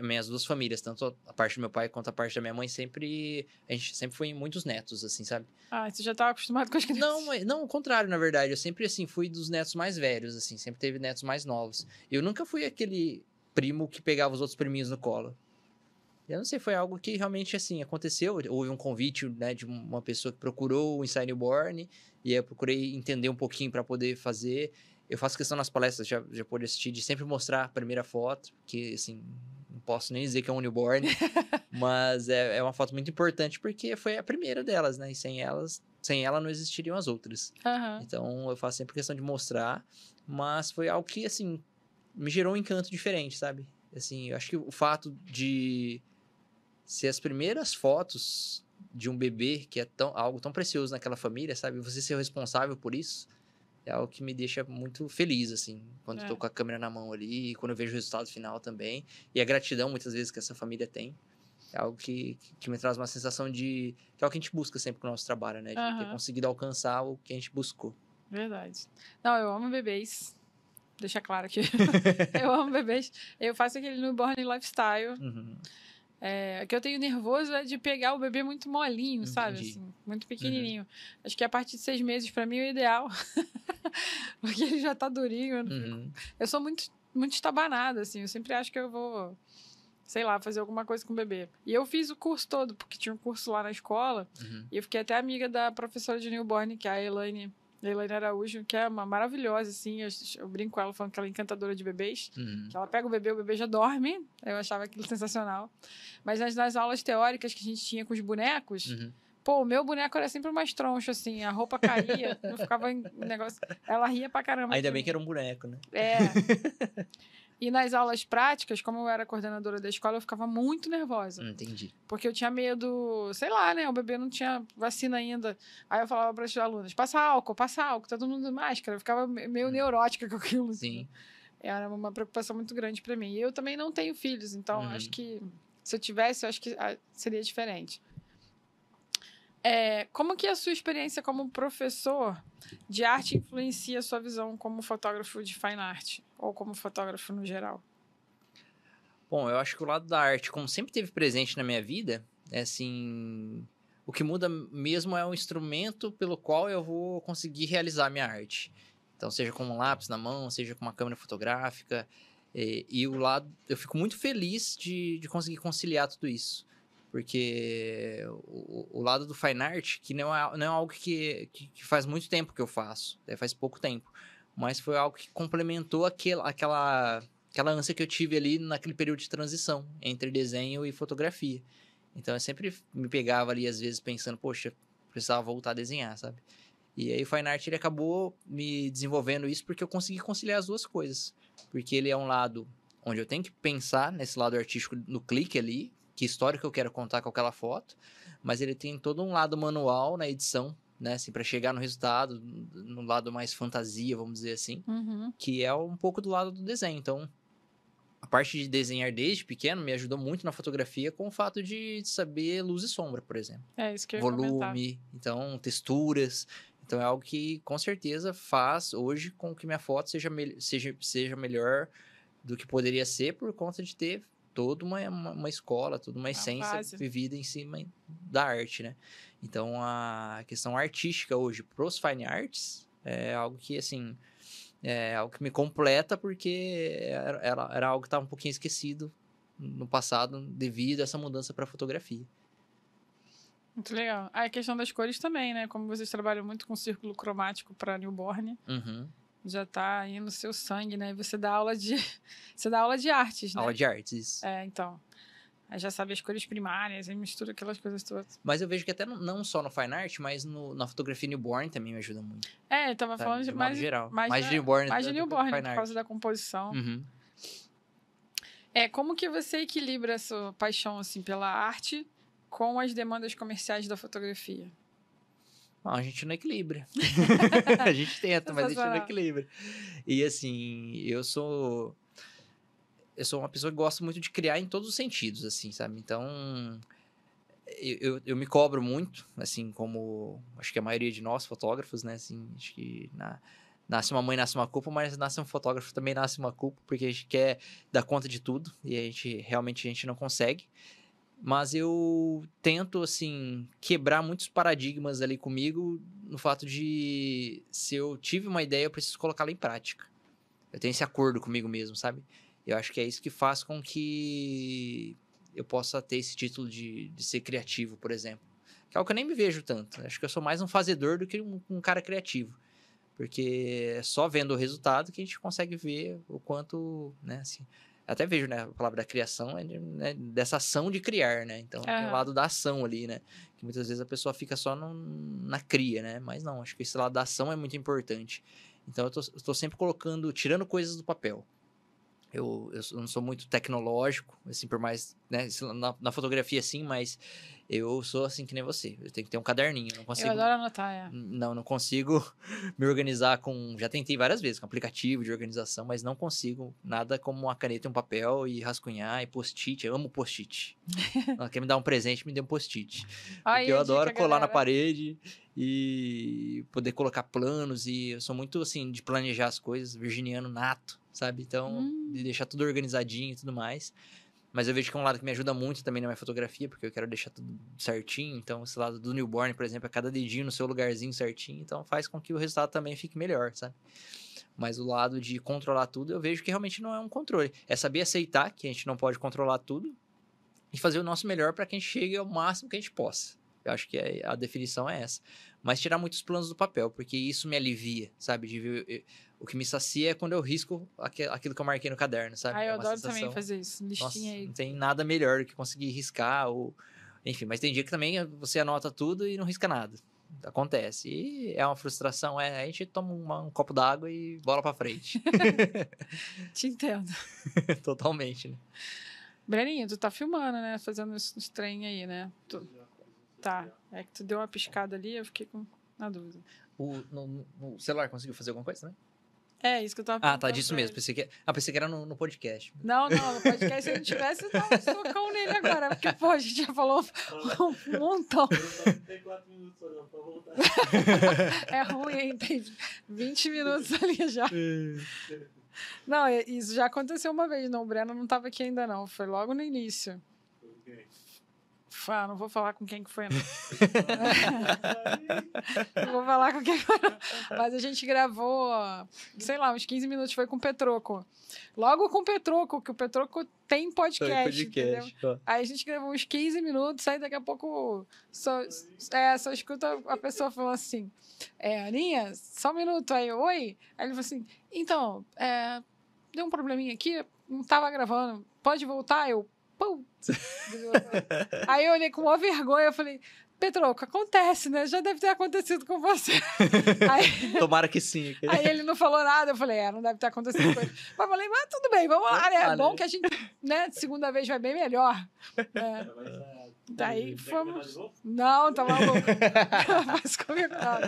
Speaker 2: minhas duas famílias, tanto a parte do meu pai quanto a parte da minha mãe, a gente sempre foi em muitos netos, assim, sabe?
Speaker 1: Ah, você já estava acostumado com as crianças?
Speaker 2: Não, o contrário, na verdade. Eu sempre, assim, fui dos netos mais velhos, assim, sempre teve netos mais novos. Eu nunca fui aquele primo que pegava os outros priminhos no colo. Eu não sei, foi algo que realmente, assim, aconteceu. Houve um convite, né, de uma pessoa que procurou o Inside Newborn, e aí eu procurei entender um pouquinho para poder fazer. Eu faço questão nas palestras, já pude assistir, de sempre mostrar a primeira foto, que, assim, não posso nem dizer que é um newborn, mas é uma foto muito importante, porque foi a primeira delas, né, e sem ela não existiriam as outras. Então, eu faço sempre questão de mostrar, mas foi algo que, assim, me gerou um encanto diferente, sabe? Assim, eu acho que o fato de ser as primeiras fotos de um bebê, que é algo tão precioso naquela família, sabe? Você ser o responsável por isso, é algo que me deixa muito feliz, assim, quando eu tô com a câmera na mão ali, e quando eu vejo o resultado final também. E a gratidão, muitas vezes, que essa família tem, é algo que me traz uma sensação que é o que a gente busca sempre com o nosso trabalho, né? De ter conseguido alcançar o que a gente buscou.
Speaker 1: Verdade. Não, eu amo bebês. Deixa claro aqui. Eu amo bebês. Eu faço aquele newborn lifestyle. O que eu tenho nervoso é de pegar o bebê muito molinho, sabe? Assim, muito pequenininho. Acho que a partir de 6 meses, pra mim, é o ideal. Porque ele já tá durinho. Eu sou muito, muito estabanada, assim. Eu sempre acho que eu vou, sei lá, fazer alguma coisa com o bebê. E eu fiz o curso todo, porque tinha um curso lá na escola. E eu fiquei até amiga da professora de newborn, que é a Elaine Araújo, que é uma maravilhosa, assim. Eu brinco com ela falando que ela é encantadora de bebês. Que ela pega o bebê já dorme. Eu achava aquilo sensacional. Mas nas aulas teóricas que a gente tinha com os bonecos, pô, o meu boneco era sempre mais troncho, assim. A roupa caía, não ficava em negócio. Ela ria pra caramba.
Speaker 2: Ainda bem que era um boneco, né?
Speaker 1: E nas aulas práticas, como eu era coordenadora da escola, eu ficava muito nervosa.
Speaker 2: Entendi.
Speaker 1: Porque eu tinha medo, sei lá, né? O bebê não tinha vacina ainda. Aí eu falava para as alunas, passa álcool, todo mundo de máscara. Eu ficava meio neurótica com aquilo.
Speaker 2: Sim.
Speaker 1: Era uma preocupação muito grande para mim. E eu também não tenho filhos, então acho que se eu tivesse, eu acho que seria diferente. Como que a sua experiência como professor de arte influencia a sua visão como fotógrafo de fine art? Ou como fotógrafo no geral?
Speaker 2: Bom, eu acho que o lado da arte, como sempre teve presente na minha vida, é assim... O que muda mesmo é o instrumento pelo qual eu vou conseguir realizar a minha arte. Então, seja com um lápis na mão, seja com uma câmera fotográfica. E o lado... Eu fico muito feliz de conseguir conciliar tudo isso. Porque o lado do fine art, que não é algo que faz muito tempo que eu faço. Faz pouco tempo. Mas foi algo que complementou aquela ânsia que eu tive ali naquele período de transição entre desenho e fotografia. Então, eu sempre me pegava ali, às vezes, pensando, poxa, precisava voltar a desenhar, sabe? E aí o fine art, ele acabou me desenvolvendo isso porque eu consegui conciliar as duas coisas. Porque ele é um lado onde eu tenho que pensar nesse lado artístico no clique ali, que história que eu quero contar com aquela foto, mas ele tem todo um lado manual na edição, né, assim, para chegar no resultado, no lado mais fantasia, vamos dizer assim, que é um pouco do lado do desenho. Então, a parte de desenhar desde pequeno me ajudou muito na fotografia com o fato de saber luz e sombra, por exemplo.
Speaker 1: Isso que eu ia
Speaker 2: volume, então, texturas. Então, é algo que, com certeza, faz hoje com que minha foto seja melhor do que poderia ser por conta de ter toda uma escola, toda uma essência vivida em cima da arte, né? Então, a questão artística hoje pros fine arts é algo que, assim, É algo que me completa, porque era algo que estava um pouquinho esquecido no passado devido a essa mudança para fotografia.
Speaker 1: Muito legal. A questão das cores também, né? Como vocês trabalham muito com círculo cromático para newborn, já tá aí no seu sangue, né? E você dá aula de você dá aula de artes, né?
Speaker 2: Aula de artes, isso.
Speaker 1: Então. Aí já sabe as cores primárias, aí mistura aquelas coisas todas.
Speaker 2: Mas eu vejo que até não só no Fine Art, mas na fotografia newborn também me ajuda muito.
Speaker 1: Eu tava falando
Speaker 2: de
Speaker 1: mais
Speaker 2: geral.
Speaker 1: Mais
Speaker 2: de newborn.
Speaker 1: Mais de newborn, por causa da composição. Como que você equilibra a sua paixão, assim, pela arte com as demandas comerciais da fotografia?
Speaker 2: A gente não equilibra. A gente tenta, mas a gente não equilibra. E assim, eu sou uma pessoa que gosta muito de criar em todos os sentidos, assim, sabe? Então, eu me cobro muito, assim, como acho que a maioria de nós, fotógrafos, né? Assim, acho que nasce uma mãe, nasce uma culpa, mas nasce um fotógrafo também nasce uma culpa, porque a gente quer dar conta de tudo e a gente não consegue. Mas eu tento, assim, quebrar muitos paradigmas ali comigo no fato de, se eu tive uma ideia, eu preciso colocá-la em prática. Eu tenho esse acordo comigo mesmo, sabe? Eu acho que é isso que faz com que eu possa ter esse título de ser criativo, por exemplo. Que é algo que eu nem me vejo tanto. Acho que eu sou mais um fazedor do que um cara criativo. Porque é só vendo o resultado que a gente consegue ver o quanto, né, assim... Até vejo, né, a palavra da criação né, dessa ação de criar, né? Então, tem o lado da ação ali, né? Que muitas vezes a pessoa fica só na cria, né? Mas não, acho que esse lado da ação é muito importante. Então, eu tô sempre tirando coisas do papel. Eu não sou muito tecnológico, assim, por mais, né, na fotografia sim, mas eu sou assim que nem você. Eu tenho que ter um caderninho, não consigo...
Speaker 1: Eu adoro anotar,
Speaker 2: Não consigo me organizar com... Já tentei várias vezes, com aplicativo de organização, mas não consigo nada como uma caneta e um papel e rascunhar e post-it. Eu amo post-it. Ela quer me dar um presente, me dê um post-it. Porque eu adoro colar na parede e poder colocar planos, e eu sou muito, assim, de planejar as coisas, virginiano nato, sabe? Então, de deixar tudo organizadinho e tudo mais. Mas eu vejo que é um lado que me ajuda muito também na minha fotografia, porque eu quero deixar tudo certinho. Então, esse lado do newborn, por exemplo, é cada dedinho no seu lugarzinho certinho. Então, faz com que o resultado também fique melhor, sabe? Mas o lado de controlar tudo, eu vejo que realmente não é um controle. É saber aceitar que a gente não pode controlar tudo e fazer o nosso melhor para que a gente chegue ao máximo que a gente possa. Eu acho que a definição é essa. Mas tirar muitos planos do papel, porque isso me alivia, sabe? De ver, o que me sacia é quando eu risco aquilo que eu marquei no caderno, sabe?
Speaker 1: Eu adoro também fazer isso, listinha aí.
Speaker 2: Não tem nada melhor do que conseguir riscar, ou... Enfim, mas tem dia que também você anota tudo e não risca nada. Acontece. E é uma frustração, a gente toma um copo d'água e bola pra frente.
Speaker 1: Te entendo.
Speaker 2: Totalmente, né?
Speaker 1: Breninho, tu tá filmando, né? Fazendo os trem aí, né? Tá. É que tu deu uma piscada ali, eu fiquei na dúvida.
Speaker 2: No celular conseguiu fazer alguma coisa, né?
Speaker 1: É, isso que eu tava perguntando.
Speaker 2: Tá, disso mesmo. Pensei que era no podcast.
Speaker 1: Não, no podcast, se a gente tivesse, dava um socão nele agora. Porque, pô, a gente já falou um montão.
Speaker 3: Tem 4 minutos só, não, pra voltar.
Speaker 1: É ruim, hein? Tem 20 minutos ali já. Não, isso já aconteceu uma vez. Não, o Breno não tava aqui ainda, não. Foi logo no início. Não vou falar com quem que foi, não. Não vou falar com quem foi, não. Mas a gente gravou, sei lá, uns 15 minutos, foi com o Petroco. Logo com o Petroco, que o Petroco tem podcast, entendeu? Aí a gente gravou uns 15 minutos, aí daqui a pouco só escuta a pessoa falando assim, Aninha, só um minuto, aí, oi? Aí ele falou assim, então, deu um probleminha aqui, não tava gravando, pode voltar? Putz. Aí eu olhei com uma vergonha, eu falei, Petroco, acontece, né? Já deve ter acontecido com você.
Speaker 2: Tomara que sim.
Speaker 1: Aí ele não falou nada, eu falei, não deve ter acontecido com ele. Mas eu falei, mas tudo bem, vamos lá, né? É bom que a gente, né, segunda vez vai bem melhor. Daí fomos... Não, tá maluco. Mas comigo não.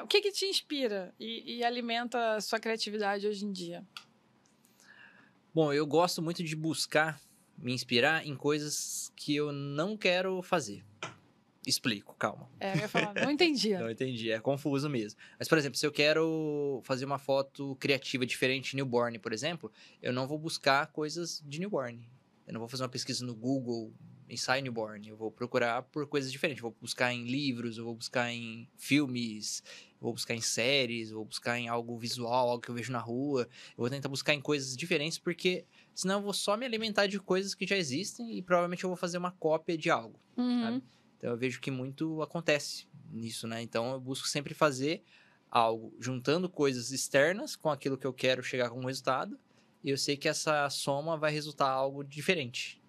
Speaker 1: O que te inspira e alimenta a sua criatividade hoje em dia?
Speaker 2: Bom, eu gosto muito de buscar me inspirar em coisas que eu não quero fazer. Explico, calma.
Speaker 1: Eu ia falar, não entendia.
Speaker 2: Não entendi, é confuso mesmo. Mas, por exemplo, se eu quero fazer uma foto criativa diferente de newborn, por exemplo, eu não vou buscar coisas de newborn. Eu não vou fazer uma pesquisa no Google ensaio newborn, eu vou procurar por coisas diferentes. Eu vou buscar em livros, eu vou buscar em filmes, eu vou buscar em séries, eu vou buscar em algo visual, algo que eu vejo na rua. Eu vou tentar buscar em coisas diferentes, porque senão eu vou só me alimentar de coisas que já existem e provavelmente eu vou fazer uma cópia de algo, sabe? Então eu vejo que muito acontece nisso, né? Então eu busco sempre fazer algo juntando coisas externas com aquilo que eu quero chegar com um resultado. E eu sei que essa soma vai resultar algo diferente.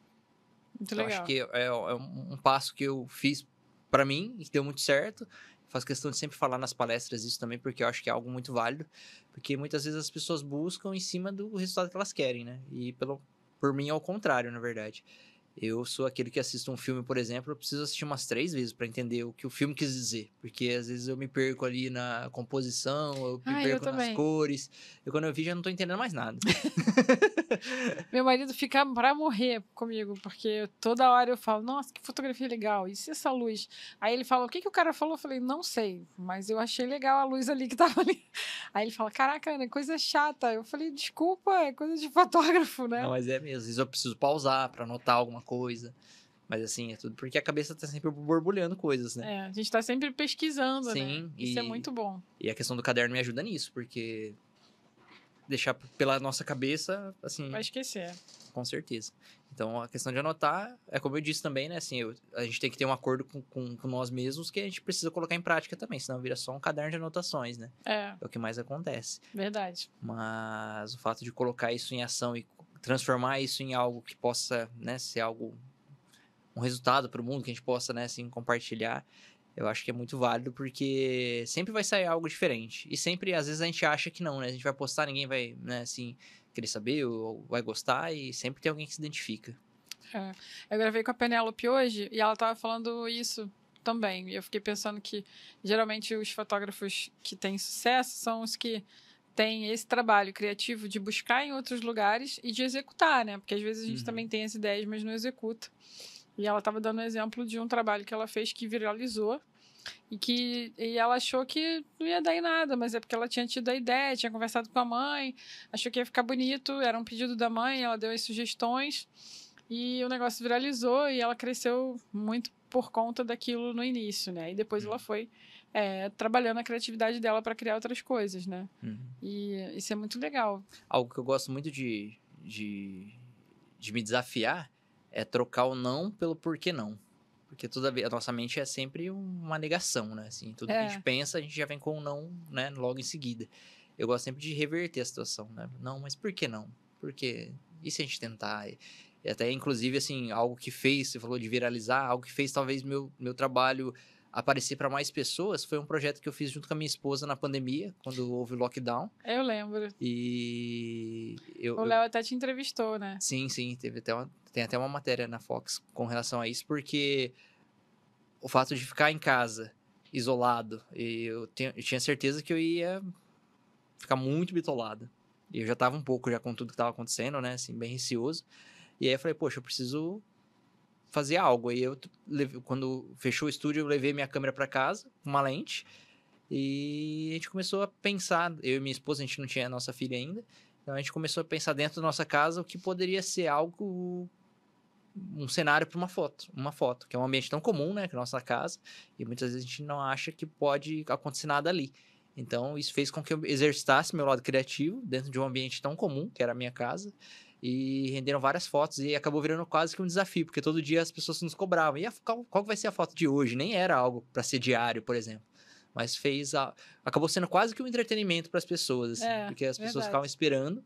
Speaker 1: Muito
Speaker 2: Eu
Speaker 1: legal.
Speaker 2: acho que é um passo que eu fiz pra mim e que deu muito certo. Faço questão de sempre falar nas palestras isso também, porque eu acho que é algo muito válido. Porque muitas vezes as pessoas buscam em cima do resultado que elas querem, né? E por mim é o contrário, na verdade. Eu sou aquele que assiste um filme, por exemplo, eu preciso assistir umas 3 vezes para entender o que o filme quis dizer. Porque às vezes eu me perco ali na composição, eu me
Speaker 1: Eu
Speaker 2: perco nas
Speaker 1: também.
Speaker 2: cores. E quando eu vi, já não tô entendendo mais nada.
Speaker 1: Meu marido fica pra morrer comigo, porque toda hora eu falo, nossa, que fotografia legal, e se essa luz? Aí ele fala, o que o cara falou? Eu falei, não sei, mas eu achei legal a luz ali que tava ali. Aí ele fala, caraca, Ana, coisa chata. Eu falei, desculpa, é coisa de fotógrafo, né?
Speaker 2: Não, mas é mesmo. Às vezes eu preciso pausar para anotar alguma coisa. Mas assim, é tudo porque a cabeça tá sempre borbulhando coisas, né?
Speaker 1: É, a gente tá sempre pesquisando, né?
Speaker 2: Sim,
Speaker 1: Isso é muito bom.
Speaker 2: E a questão do caderno me ajuda nisso, porque deixar pela nossa cabeça, assim,
Speaker 1: Vai esquecer.
Speaker 2: com certeza. Então, a questão de anotar, é como eu disse também, né? Assim, a gente tem que ter um acordo com nós mesmos que a gente precisa colocar em prática também, senão vira só um caderno de anotações, né?
Speaker 1: É,
Speaker 2: É o que mais acontece.
Speaker 1: verdade.
Speaker 2: Mas o fato de colocar isso em ação e transformar isso em algo que possa, né, ser algo, um resultado para o mundo, que a gente possa, né, assim, compartilhar, eu acho que é muito válido, porque sempre vai sair algo diferente. E sempre, às vezes, a gente acha que não, né? A gente vai postar, ninguém vai, né, assim, querer saber ou vai gostar, e sempre tem alguém que se identifica.
Speaker 1: É. Eu gravei com a Penélope hoje e ela tava falando isso também. E eu fiquei pensando que geralmente os fotógrafos que têm sucesso são os que têm esse trabalho criativo de buscar em outros lugares e de executar, né? Porque às vezes a gente também tem as ideias, mas não executa. E ela estava dando um exemplo de um trabalho que ela fez que viralizou e ela achou que não ia dar em nada, mas é porque ela tinha tido a ideia, tinha conversado com a mãe, achou que ia ficar bonito, era um pedido da mãe, ela deu as sugestões e o negócio viralizou e ela cresceu muito por conta daquilo no início, né? E depois ela foi trabalhando a criatividade dela para criar outras coisas, né? E isso é muito legal.
Speaker 2: Algo que eu gosto muito de me desafiar é trocar o não pelo porquê não. Porque toda vez a nossa mente é sempre uma negação, né? Assim, tudo que a gente pensa, a gente já vem com um não, né? Logo em seguida. Eu gosto sempre de reverter a situação, né? Não, mas por que não? Porque e se a gente tentar? E até, inclusive, assim, algo que fez, você falou de viralizar, algo que fez talvez meu trabalho aparecer para mais pessoas, foi um projeto que eu fiz junto com a minha esposa na pandemia, quando houve o lockdown.
Speaker 1: Eu lembro.
Speaker 2: E
Speaker 1: o Léo até te entrevistou, né?
Speaker 2: Sim, tem até uma matéria na Fox com relação a isso, porque o fato de ficar em casa, isolado, eu tinha certeza que eu ia ficar muito bitolado. E eu já tava um pouco já com tudo que tava acontecendo, né? Assim, bem receoso. E aí eu falei, poxa, eu preciso fazer algo. Aí quando fechou o estúdio, eu levei minha câmera para casa, uma lente, e a gente começou a pensar, eu e minha esposa, a gente não tinha a nossa filha ainda, então a gente começou a pensar dentro da nossa casa o que poderia ser algo, um cenário para uma foto, que é um ambiente tão comum, né, que é a nossa casa, e muitas vezes a gente não acha que pode acontecer nada ali. Então isso fez com que eu exercitasse meu lado criativo dentro de um ambiente tão comum, que era a minha casa, e renderam várias fotos e acabou virando quase que um desafio, porque todo dia as pessoas nos cobravam. E qual vai ser a foto de hoje? Nem era algo para ser diário, por exemplo. Mas acabou sendo quase que um entretenimento para as pessoas, assim, porque as pessoas ficavam esperando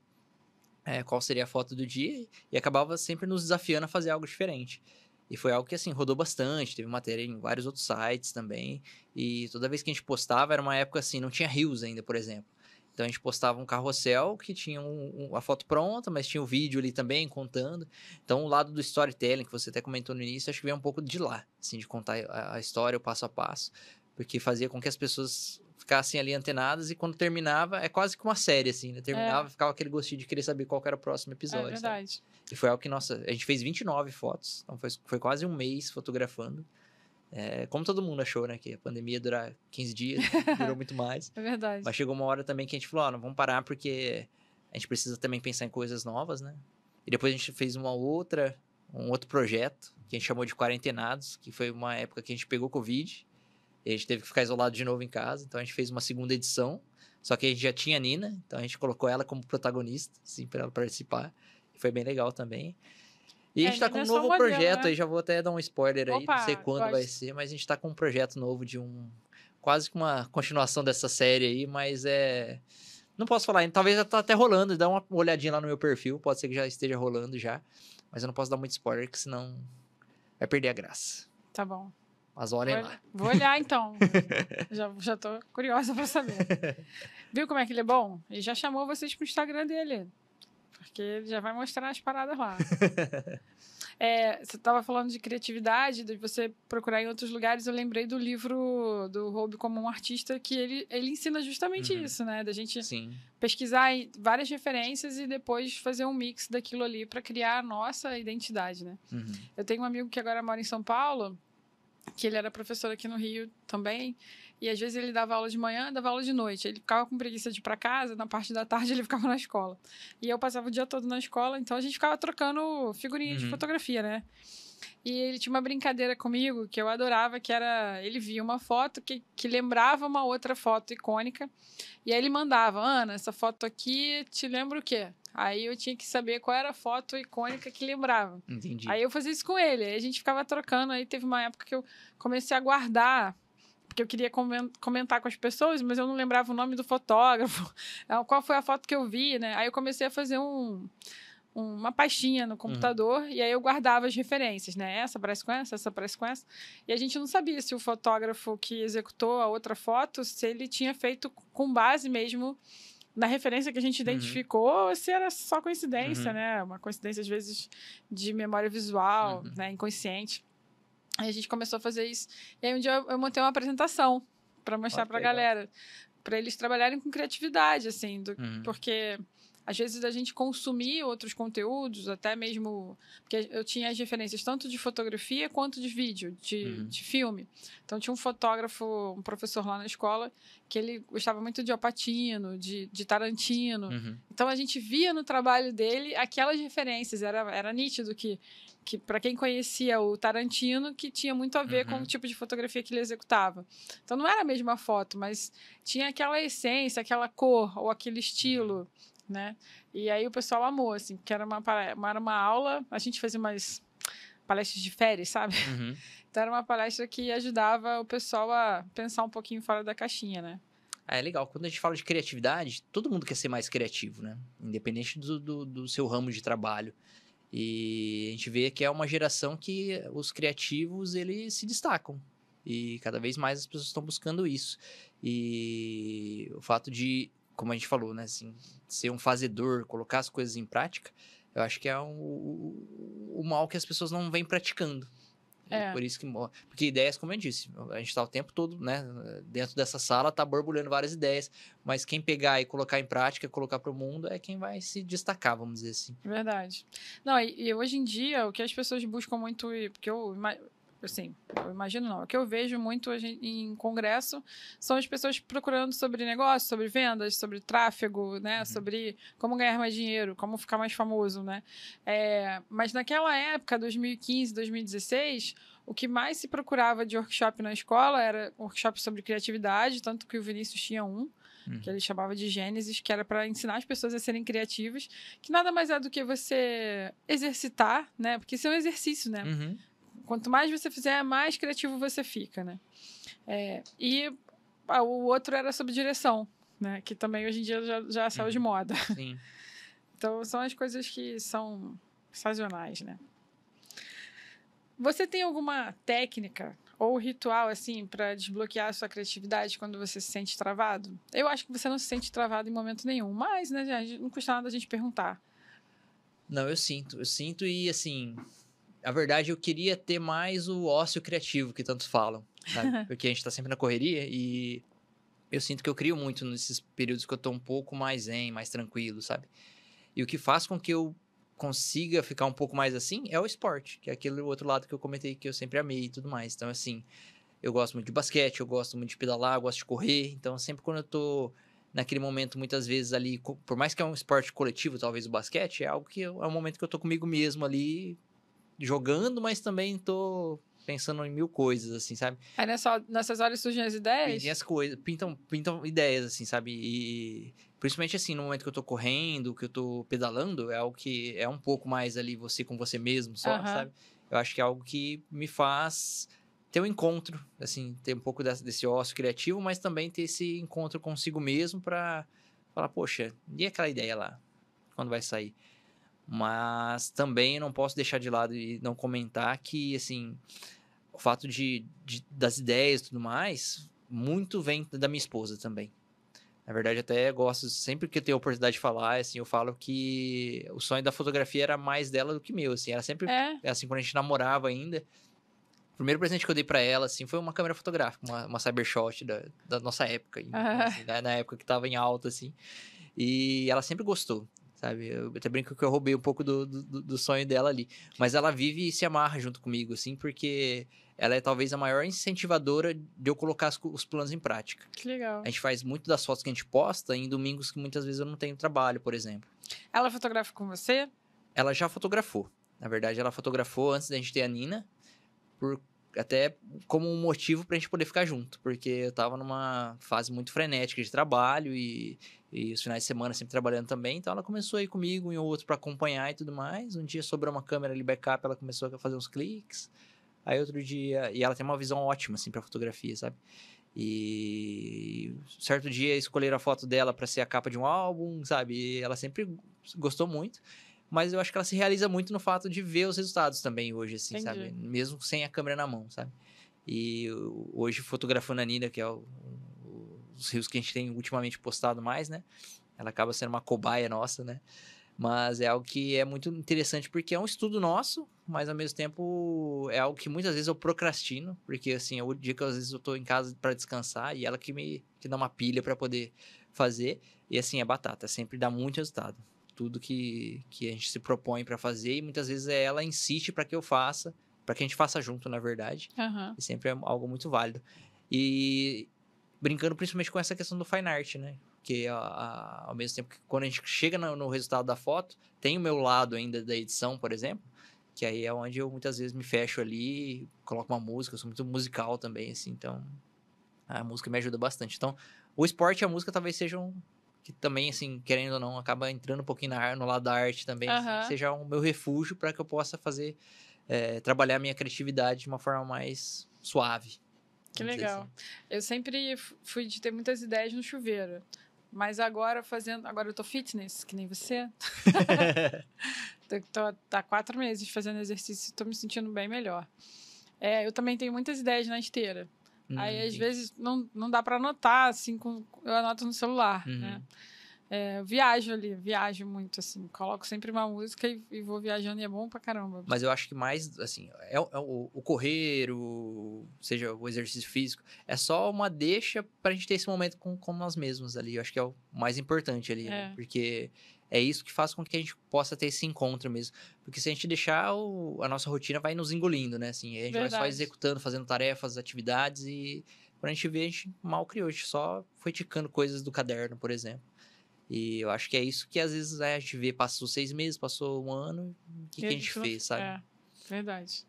Speaker 2: qual seria a foto do dia e acabava sempre nos desafiando a fazer algo diferente. E foi algo que, assim, rodou bastante, teve matéria em vários outros sites também, e toda vez que a gente postava, era uma época assim, não tinha Reels ainda, por exemplo. Então a gente postava um carrossel que tinha a foto pronta, mas tinha o vídeo ali também contando. Então o lado do storytelling, que você até comentou no início, acho que veio um pouco de lá, assim, de contar a história, o passo a passo, porque fazia com que as pessoas ficassem ali antenadas e quando terminava, é quase que uma série, assim, né? Terminava, ficava aquele gostinho de querer saber qual era o próximo episódio.
Speaker 1: É verdade.
Speaker 2: Sabe? E foi algo que, a gente fez 29 fotos, então foi quase um mês fotografando. Como todo mundo achou, né? Que a pandemia ia durar 15 dias, durou muito mais.
Speaker 1: É verdade.
Speaker 2: Mas chegou uma hora também que a gente falou, não vamos parar porque a gente precisa também pensar em coisas novas, né? E depois a gente fez uma outra um outro projeto, que a gente chamou de Quarentenados, que foi uma época que a gente pegou Covid, e a gente teve que ficar isolado de novo em casa, então a gente fez uma segunda edição, só que a gente já tinha a Nina, então a gente colocou ela como protagonista, assim, para ela participar, e foi bem legal também. E a gente tá com um novo projeto, aí já vou até dar um spoiler aí, não sei quando vai ser, mas a gente tá com um projeto novo de quase que uma continuação dessa série aí, mas não posso falar ainda, talvez já tá até rolando, dá uma olhadinha lá no meu perfil, pode ser que já esteja rolando já, mas eu não posso dar muito spoiler, que senão vai perder a graça.
Speaker 1: Tá bom.
Speaker 2: Mas olhem lá.
Speaker 1: Vou olhar, então. já tô curiosa pra saber. Viu como é que ele é bom? Ele já chamou vocês pro Instagram dele, porque ele já vai mostrar as paradas lá. Você estava falando de criatividade, de você procurar em outros lugares. Eu lembrei do livro do Roube como um Artista, que ele ensina justamente isso, né? Da gente pesquisar várias referências e depois fazer um mix daquilo ali para criar a nossa identidade, né? Eu tenho um amigo que agora mora em São Paulo, que ele era professor aqui no Rio também, e às vezes ele dava aula de manhã, dava aula de noite. Ele ficava com preguiça de ir para casa, na parte da tarde ele ficava na escola. E eu passava o dia todo na escola, então a gente ficava trocando figurinha de fotografia, né? E ele tinha uma brincadeira comigo que eu adorava, que era... Ele via uma foto que lembrava uma outra foto icônica, e aí ele mandava: Ana, essa foto aqui te lembra o quê? Aí eu tinha que saber qual era a foto icônica que lembrava.
Speaker 2: Entendi.
Speaker 1: Aí eu fazia isso com ele, aí a gente ficava trocando. Aí teve uma época que eu comecei a guardar, porque eu queria comentar com as pessoas, mas eu não lembrava o nome do fotógrafo, qual foi a foto que eu vi, né? Aí eu comecei a fazer uma pastinha no computador, e aí eu guardava as referências, né? Essa parece com essa parece com essa. E a gente não sabia se o fotógrafo que executou a outra foto, se ele tinha feito com base mesmo na referência que a gente identificou, ou se era só coincidência, né? Uma coincidência, às vezes, de memória visual, né? Inconsciente. Aí a gente começou a fazer isso. E aí um dia eu montei uma apresentação para mostrar para a galera, para eles trabalharem com criatividade, assim, porque às vezes a gente consumir outros conteúdos, até mesmo... Porque eu tinha as referências tanto de fotografia quanto de vídeo, de filme. Então, tinha um fotógrafo, um professor lá na escola, que ele gostava muito de Al Pacino, de Tarantino. Então, a gente via no trabalho dele aquelas referências. Era nítido que para quem conhecia o Tarantino, que tinha muito a ver com o tipo de fotografia que ele executava. Então, não era a mesma foto, mas tinha aquela essência, aquela cor ou aquele estilo, né? E aí o pessoal amou, assim, porque era uma aula, a gente fazia umas palestras de férias, sabe? Então era uma palestra que ajudava o pessoal a pensar um pouquinho fora da caixinha, né?
Speaker 2: É legal, quando a gente fala de criatividade, todo mundo quer ser mais criativo, né? Independente do seu ramo de trabalho. E a gente vê que é uma geração que os criativos, eles se destacam. E cada vez mais as pessoas estão buscando isso. E o fato de, como a gente falou, né, assim, ser um fazedor, colocar as coisas em prática, eu acho que é o mal que as pessoas não vêm praticando. Por isso que morre. Porque ideias, como eu disse, a gente tá o tempo todo, né, dentro dessa sala, tá borbulhando várias ideias, mas quem pegar e colocar em prática, colocar pro mundo, é quem vai se destacar, vamos dizer assim.
Speaker 1: Verdade. Não, e hoje em dia, o que as pessoas buscam muito, porque eu imagino não, o que eu vejo muito em congresso são as pessoas procurando sobre negócio, sobre vendas, sobre tráfego, né, sobre como ganhar mais dinheiro, como ficar mais famoso, né, mas naquela época, 2015, 2016, o que mais se procurava de workshop na escola era workshop sobre criatividade, tanto que o Vinícius tinha que ele chamava de Gênesis, que era para ensinar as pessoas a serem criativas, que nada mais é do que você exercitar, né, porque isso é um exercício, né, quanto mais você fizer, mais criativo você fica, né? E o outro era sobre direção, né? Que também hoje em dia já saiu de moda.
Speaker 2: Sim.
Speaker 1: Então, são as coisas que são sazonais, né? Você tem alguma técnica ou ritual, assim, para desbloquear a sua criatividade quando você se sente travado? Eu acho que você não se sente travado em momento nenhum, mas, né, não custa nada a gente perguntar.
Speaker 2: Não, eu sinto e, assim... A verdade, eu queria ter mais o ócio criativo que tantos falam, sabe? Porque a gente tá sempre na correria e eu sinto que eu crio muito nesses períodos que eu tô um pouco mais zen, mais tranquilo, sabe? E o que faz com que eu consiga ficar um pouco mais assim é o esporte, que é aquele outro lado que eu comentei que eu sempre amei e tudo mais. Então, assim, eu gosto muito de basquete, eu gosto muito de pedalar, eu gosto de correr. Então, sempre quando eu tô naquele momento, muitas vezes ali, por mais que é um esporte coletivo, talvez o basquete, é algo que é um momento que eu tô comigo mesmo ali, jogando, mas também tô pensando em mil coisas, assim, sabe?
Speaker 1: Aí nessas horas surgem as ideias?
Speaker 2: Pintem as coisas, pintam ideias, assim, sabe? E principalmente assim, no momento que eu tô correndo, que eu tô pedalando, é algo que é um pouco mais ali você com você mesmo só,
Speaker 1: Aham.
Speaker 2: sabe? Eu acho que é algo que me faz ter um encontro, assim, ter um pouco desse ócio criativo, mas também ter esse encontro consigo mesmo pra falar, poxa, e aquela ideia lá? Quando vai sair? Mas também eu não posso deixar de lado e não comentar que, assim, o fato das ideias e tudo mais, muito vem da minha esposa também. Na verdade, até gosto, sempre que eu tenho a oportunidade de falar, assim, eu falo que o sonho da fotografia era mais dela do que meu, assim. Ela sempre,
Speaker 1: É?
Speaker 2: assim, quando a gente namorava ainda, o primeiro presente que eu dei pra ela, assim, foi uma câmera fotográfica, uma Cybershot da nossa época, assim, na época que tava em alta, assim. E ela sempre gostou, sabe? Eu até brinco que eu roubei um pouco do sonho dela ali. Mas ela vive e se amarra junto comigo, assim, porque ela é talvez a maior incentivadora de eu colocar os planos em prática.
Speaker 1: Que legal.
Speaker 2: A gente faz muito das fotos que a gente posta em domingos que muitas vezes eu não tenho trabalho, por exemplo.
Speaker 1: Ela fotografa com você?
Speaker 2: Ela já fotografou. Na verdade, ela fotografou antes da gente ter a Nina, até como um motivo pra gente poder ficar junto, porque eu tava numa fase muito frenética de trabalho e os finais de semana sempre trabalhando também, então ela começou a ir comigo um e outro pra acompanhar e tudo mais. Um dia sobrou uma câmera ali backup, ela começou a fazer uns cliques. Aí outro dia, e ela tem uma visão ótima assim pra fotografia, sabe? E certo dia escolheram a foto dela pra ser a capa de um álbum, sabe? E ela sempre gostou muito. Mas eu acho que ela se realiza muito no fato de ver os resultados também hoje, assim,
Speaker 1: Entendi.
Speaker 2: sabe? Mesmo sem a câmera na mão, sabe? E hoje, fotografando a Nina, que é os rios que a gente tem ultimamente postado mais, né? Ela acaba sendo uma cobaia nossa, né? Mas é algo que é muito interessante porque é um estudo nosso, mas ao mesmo tempo é algo que muitas vezes eu procrastino, porque assim, é o dia que às vezes eu tô em casa para descansar e ela que dá uma pilha para poder fazer. E assim, é batata, sempre dá muito resultado. Tudo que a gente se propõe para fazer e muitas vezes ela insiste para que eu faça, para que a gente faça junto, na verdade.
Speaker 1: Aham.
Speaker 2: E sempre é algo muito válido. E brincando principalmente com essa questão do fine art, né? Porque ao mesmo tempo que quando a gente chega no resultado da foto, tem o meu lado ainda da edição, por exemplo, que aí é onde eu muitas vezes me fecho ali, coloco uma música, eu sou muito musical também, assim, então a música me ajuda bastante. Então, o esporte e a música talvez sejam, que também, assim, querendo ou não, acaba entrando um pouquinho no lado da arte também,
Speaker 1: Aham.
Speaker 2: seja o meu refúgio para que eu possa fazer, trabalhar a minha criatividade de uma forma mais suave.
Speaker 1: Que
Speaker 2: vamos dizer
Speaker 1: legal.
Speaker 2: assim.
Speaker 1: Eu sempre fui de ter muitas ideias no chuveiro. Mas agora Agora eu tô fitness, que nem você. Tá 4 meses fazendo exercício e tô me sentindo bem melhor. Eu também tenho muitas ideias na esteira. Aí, às
Speaker 2: Entendi.
Speaker 1: vezes, não dá pra anotar, assim, eu anoto no celular,
Speaker 2: Uhum.
Speaker 1: né? Eu viajo muito, assim. Coloco sempre uma música e vou viajando e é bom pra caramba.
Speaker 2: Mas eu acho que mais, assim, o correr, seja o exercício físico, é só uma deixa pra gente ter esse momento com nós mesmos ali. Eu acho que é o mais importante ali, né?
Speaker 1: É.
Speaker 2: Porque é isso que faz com que a gente possa ter esse encontro mesmo. Porque se a gente deixar, a nossa rotina vai nos engolindo, né? Assim, a gente vai só
Speaker 1: Verdade.
Speaker 2: executando, fazendo tarefas, atividades e quando a gente vê, a gente mal criou. A gente só foi ticando coisas do caderno, por exemplo. E eu acho que é isso que às vezes a gente vê, passou 6 meses, passou um ano, o que a gente fez, sabe?
Speaker 1: Verdade.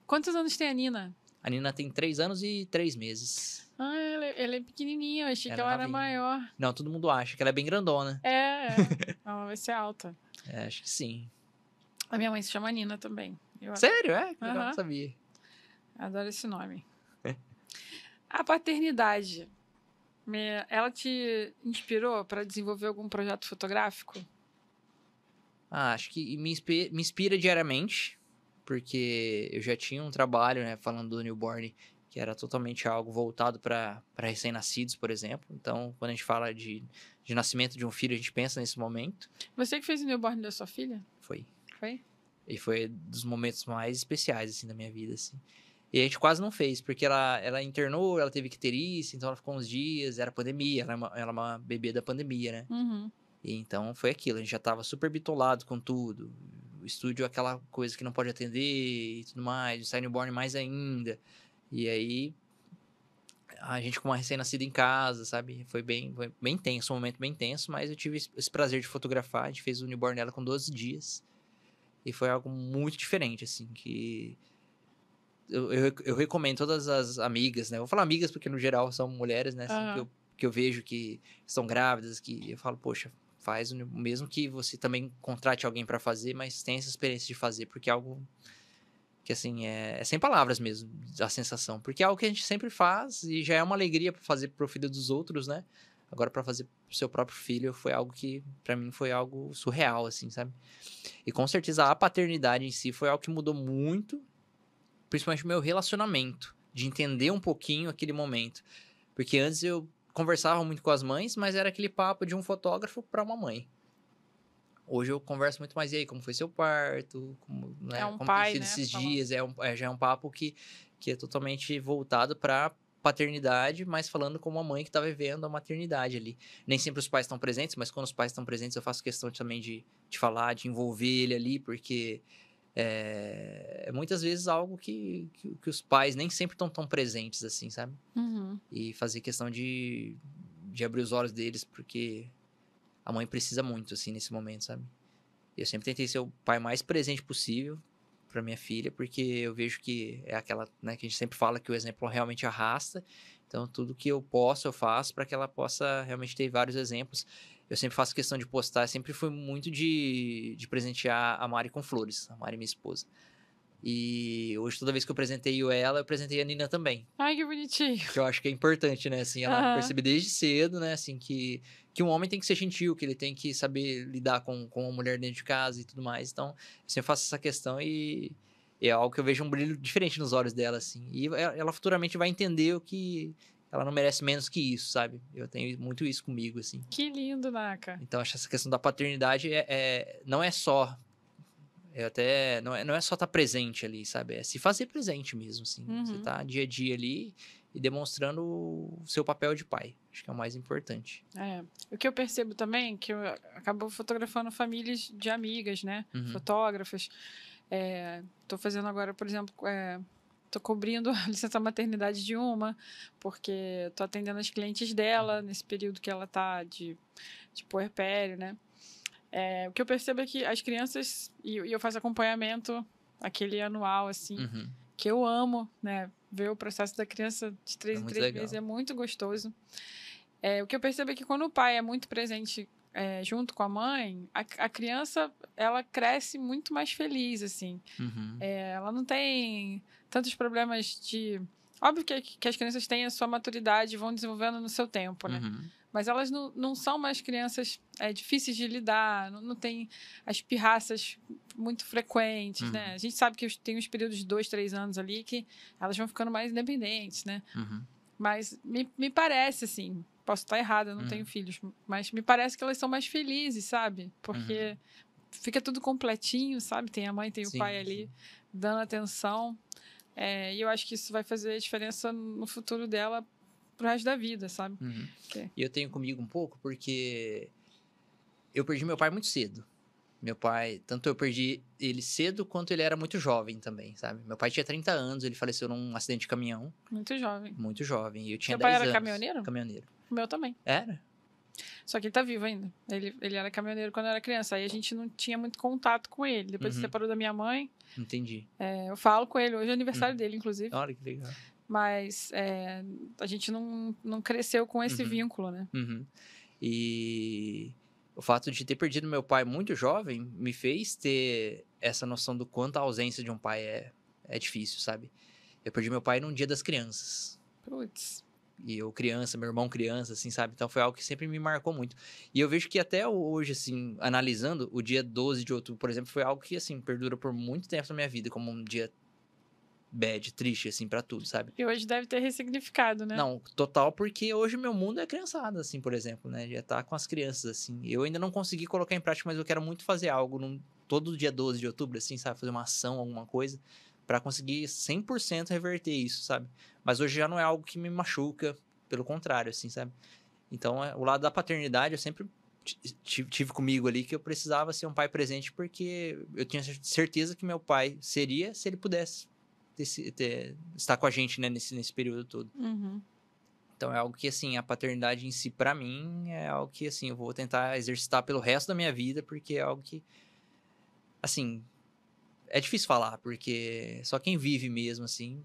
Speaker 1: Quantos anos tem a Nina?
Speaker 2: A Nina tem 3 anos e 3 meses.
Speaker 1: Ah, ela é pequenininha. Eu achei que
Speaker 2: Ela
Speaker 1: ela era
Speaker 2: novinha.
Speaker 1: maior.
Speaker 2: Não, todo mundo acha que ela é bem grandona.
Speaker 1: Ela vai ser alta.
Speaker 2: Acho que sim.
Speaker 1: A minha mãe se chama Nina também. Eu
Speaker 2: Sério? Que legal,
Speaker 1: Aham.
Speaker 2: não sabia.
Speaker 1: adoro esse nome. A paternidade. Ela te inspirou para desenvolver algum projeto fotográfico?
Speaker 2: Acho que me inspira diariamente, porque eu já tinha um trabalho, né, falando do newborn, que era totalmente algo voltado para recém-nascidos, por exemplo. Então, quando a gente fala de nascimento de um filho, a gente pensa nesse momento.
Speaker 1: Você que fez o newborn da sua filha?
Speaker 2: Foi.
Speaker 1: Foi?
Speaker 2: E foi dos momentos mais especiais, assim, da minha vida, assim. E a gente quase não fez, porque ela internou, ela teve icterícia, então ela ficou uns dias, era pandemia, ela é uma bebê da pandemia, né?
Speaker 1: Uhum.
Speaker 2: E então foi aquilo, a gente já tava super bitolado com tudo. O estúdio é aquela coisa que não pode atender e tudo mais, o Sign Newborn mais ainda. E aí, a gente com uma recém-nascida em casa, sabe? Foi bem tenso, um momento bem tenso, mas eu tive esse prazer de fotografar. A gente fez o newborn dela com 12 dias. E foi algo muito diferente, assim, que eu recomendo todas as amigas, né? Vou falar amigas porque, no geral, são mulheres, né? Assim, que eu vejo que estão grávidas, que eu falo, poxa, faz o mesmo que você também contrate alguém para fazer, mas tem essa experiência de fazer, porque é algo que, assim, é sem palavras mesmo, a sensação. Porque é algo que a gente sempre faz e já é uma alegria para fazer pro filho dos outros, né? Agora, para fazer pro seu próprio filho, foi algo que, para mim, foi algo surreal, assim, sabe? E com certeza a paternidade em si foi algo que mudou muito, principalmente o meu relacionamento, de entender um pouquinho aquele momento. Porque antes eu conversava muito com as mães, mas era aquele papo de um fotógrafo para uma mãe. Hoje eu converso muito mais, e aí, como foi seu parto? Como, né,
Speaker 1: É um
Speaker 2: como tem
Speaker 1: pai,
Speaker 2: sido
Speaker 1: né?
Speaker 2: esses
Speaker 1: Falando.
Speaker 2: dias? Já é um papo que é totalmente voltado para paternidade, mas falando como uma mãe que está vivendo a maternidade ali. Nem sempre os pais estão presentes, mas quando os pais estão presentes, eu faço questão também de falar, de envolver ele ali, porque é muitas vezes algo que os pais nem sempre estão tão presentes assim, sabe?
Speaker 1: Uhum.
Speaker 2: E fazer questão de abrir os olhos deles, porque a mãe precisa muito, assim, nesse momento, sabe? Eu sempre tentei ser o pai mais presente possível para minha filha, porque eu vejo que é aquela, né, que a gente sempre fala que o exemplo realmente arrasta. Então, tudo que eu posso, eu faço para que ela possa realmente ter vários exemplos. Eu sempre faço questão de postar, sempre fui muito de presentear a Mari com flores, a Mari, minha esposa. E hoje, toda vez que eu presentei ela, eu presentei a Nina também.
Speaker 1: Ai, que bonitinho.
Speaker 2: Que eu acho que é importante, né? Assim, ela
Speaker 1: Aham.
Speaker 2: percebe desde cedo, né? Assim, que um homem tem que ser gentil, que ele tem que saber lidar com uma mulher dentro de casa e tudo mais. Então, eu sempre faço essa questão e é algo que eu vejo um brilho diferente nos olhos dela, assim. E ela futuramente vai entender o que ela não merece menos que isso, sabe? Eu tenho muito isso comigo, assim.
Speaker 1: Que lindo, Naka.
Speaker 2: Então, acho que essa questão da paternidade não é só... não é só estar presente ali, sabe? É se fazer presente mesmo, assim.
Speaker 1: Uhum.
Speaker 2: Você tá dia a dia ali e demonstrando o seu papel de pai. Acho que é o mais importante.
Speaker 1: O que eu percebo também, que eu acabo fotografando famílias de amigas, né?
Speaker 2: Uhum.
Speaker 1: Fotógrafas. Tô fazendo agora, por exemplo, tô cobrindo a licença maternidade de uma, porque tô atendendo as clientes dela nesse período que ela tá de puerpério, né? O que eu percebo é que as crianças, e eu faço acompanhamento, aquele anual, assim,
Speaker 2: Uhum.
Speaker 1: que eu amo, né? Ver o processo da criança de 3 em 3 meses é muito gostoso. O que eu percebo é que quando o pai é muito presente junto com a mãe, a criança, ela cresce muito mais feliz, assim.
Speaker 2: Uhum.
Speaker 1: Ela não tem tantos problemas de... Óbvio que as crianças têm a sua maturidade e vão desenvolvendo no seu tempo, né?
Speaker 2: Uhum.
Speaker 1: Mas elas não são mais crianças difíceis de lidar, não tem as pirraças muito frequentes, né? A gente sabe que tem uns períodos de 2, 3 anos ali que elas vão ficando mais independentes, né?
Speaker 2: Uhum.
Speaker 1: Mas me parece, assim, posso estar errada, eu não tenho filhos, mas me parece que elas são mais felizes, sabe? Porque fica tudo completinho, sabe? Tem a mãe, tem o pai ali dando atenção. E eu acho que isso vai fazer diferença no futuro dela pro resto da vida, sabe?
Speaker 2: Uhum. E eu tenho comigo um pouco porque eu perdi meu pai muito cedo. Meu pai, tanto eu perdi ele cedo quanto ele era muito jovem também, sabe? Meu pai tinha 30 anos, ele faleceu num acidente de caminhão.
Speaker 1: Muito jovem.
Speaker 2: Muito jovem. E eu tinha
Speaker 1: Seu pai
Speaker 2: 10
Speaker 1: era
Speaker 2: anos.
Speaker 1: caminhoneiro?
Speaker 2: Caminhoneiro.
Speaker 1: O meu também.
Speaker 2: Era?
Speaker 1: Só que ele tá vivo ainda. Ele era caminhoneiro quando eu era criança. Aí a gente não tinha muito contato com ele. Depois se separou da minha mãe.
Speaker 2: Entendi.
Speaker 1: Eu falo com ele. Hoje é aniversário dele, inclusive.
Speaker 2: Olha que legal.
Speaker 1: Mas a gente não cresceu com esse vínculo, né?
Speaker 2: Uhum. E o fato de ter perdido meu pai muito jovem me fez ter essa noção do quanto a ausência de um pai é difícil, sabe? Eu perdi meu pai num dia das crianças.
Speaker 1: Putz.
Speaker 2: E eu criança, meu irmão criança, assim, sabe? Então foi algo que sempre me marcou muito. E eu vejo que até hoje, assim, analisando, o dia 12 de outubro, por exemplo, foi algo que, assim, perdura por muito tempo na minha vida, como um dia bad, triste, assim, pra tudo, sabe?
Speaker 1: E hoje deve ter ressignificado, né?
Speaker 2: Não, total, porque hoje meu mundo é criançada, assim, por exemplo, né? Já tá com as crianças, assim. Eu ainda não consegui colocar em prática, mas eu quero muito fazer algo todo dia 12 de outubro, assim, sabe? Fazer uma ação, alguma coisa, pra conseguir 100% reverter isso, sabe? Mas hoje já não é algo que me machuca, pelo contrário, assim, sabe? Então, o lado da paternidade, eu sempre tive comigo ali que eu precisava ser um pai presente, porque eu tinha certeza que meu pai seria se ele pudesse estar com a gente, né, nesse período todo.
Speaker 1: Uhum.
Speaker 2: Então é algo que, assim, a paternidade em si, pra mim, é algo que, assim, eu vou tentar exercitar pelo resto da minha vida, porque é algo que, assim, É difícil falar, porque só quem vive mesmo, assim.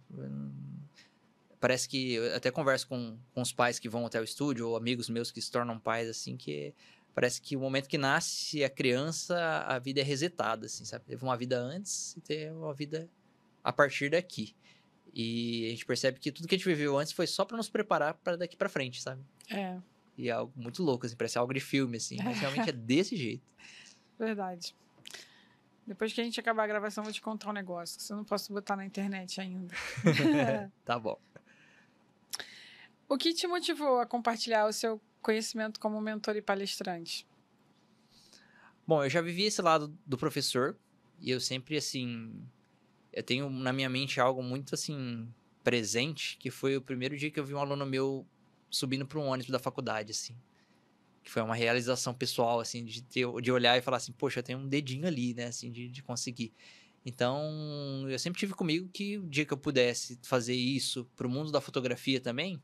Speaker 2: Parece que eu até converso com os pais que vão até o estúdio, ou amigos meus que se tornam pais, assim, que parece que o momento que nasce a criança, a vida é resetada, assim, sabe? Teve uma vida antes e teve uma vida a partir daqui. E a gente percebe que tudo que a gente viveu antes foi só pra nos preparar para daqui pra frente, sabe?
Speaker 1: É,
Speaker 2: E é algo muito louco, assim, parece algo de filme, assim, mas realmente é desse jeito.
Speaker 1: verdade. Depois que a gente acabar a gravação, eu vou te contar um negócio que eu não posso botar na internet ainda.
Speaker 2: Tá bom.
Speaker 1: O que te motivou a compartilhar o seu conhecimento como mentor e palestrante?
Speaker 2: Bom, eu já vivi esse lado do professor e eu sempre, assim, eu tenho na minha mente algo muito, assim, presente, que foi o primeiro dia que eu vi um aluno meu subindo para um ônibus da faculdade, assim. Que foi uma realização pessoal, assim, de olhar e falar assim, poxa, eu tenho um dedinho ali, né, assim, de conseguir. Então, eu sempre tive comigo que o dia que eu pudesse fazer isso pro mundo da fotografia também,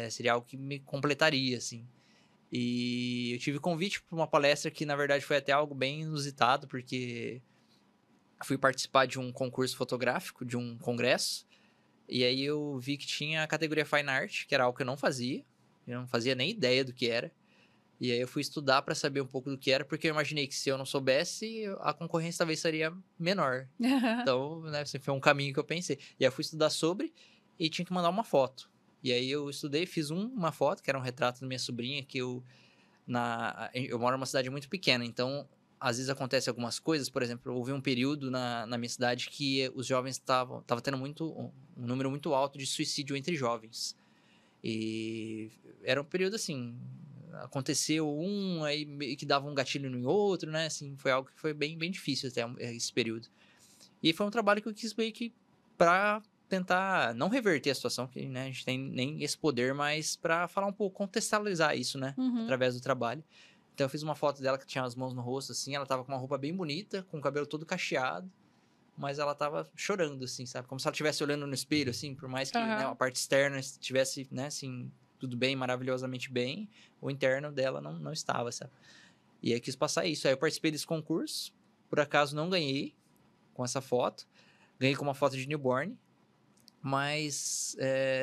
Speaker 2: seria algo que me completaria, assim. E eu tive convite para uma palestra que, na verdade, foi até algo bem inusitado, porque fui participar de um concurso fotográfico, de um congresso, e aí eu vi que tinha a categoria Fine Art, que era algo que eu não fazia nem ideia do que era. E aí eu fui estudar para saber um pouco do que era, porque eu imaginei que se eu não soubesse, a concorrência talvez seria menor. Então, né, assim, foi um caminho que eu pensei. E aí eu fui estudar sobre e tinha que mandar uma foto. E aí eu estudei, fiz uma foto, que era um retrato da minha sobrinha, que eu moro numa cidade muito pequena, então às vezes acontece algumas coisas, por exemplo, houve um período na minha cidade que os jovens tava tendo um número muito alto de suicídio entre jovens. E era um período assim, aconteceu aí meio que dava um gatilho no outro, né? Assim, foi algo que foi bem, bem difícil até esse período. E foi um trabalho que eu quis meio que pra tentar não reverter a situação, que né, a gente tem nem esse poder, mas pra falar um pouco, contextualizar isso, né?
Speaker 1: Uhum.
Speaker 2: Através do trabalho. Então eu fiz uma foto dela que tinha as mãos no rosto, assim, ela tava com uma roupa bem bonita, com o cabelo todo cacheado, mas ela tava chorando, assim, sabe? Como se ela estivesse olhando no espelho, assim, por mais que né, a parte externa estivesse, né, assim, tudo bem, maravilhosamente bem, o interno dela não estava, sabe? E aí quis passar isso. Aí eu participei desse concurso, por acaso não ganhei com essa foto, ganhei com uma foto de newborn, mas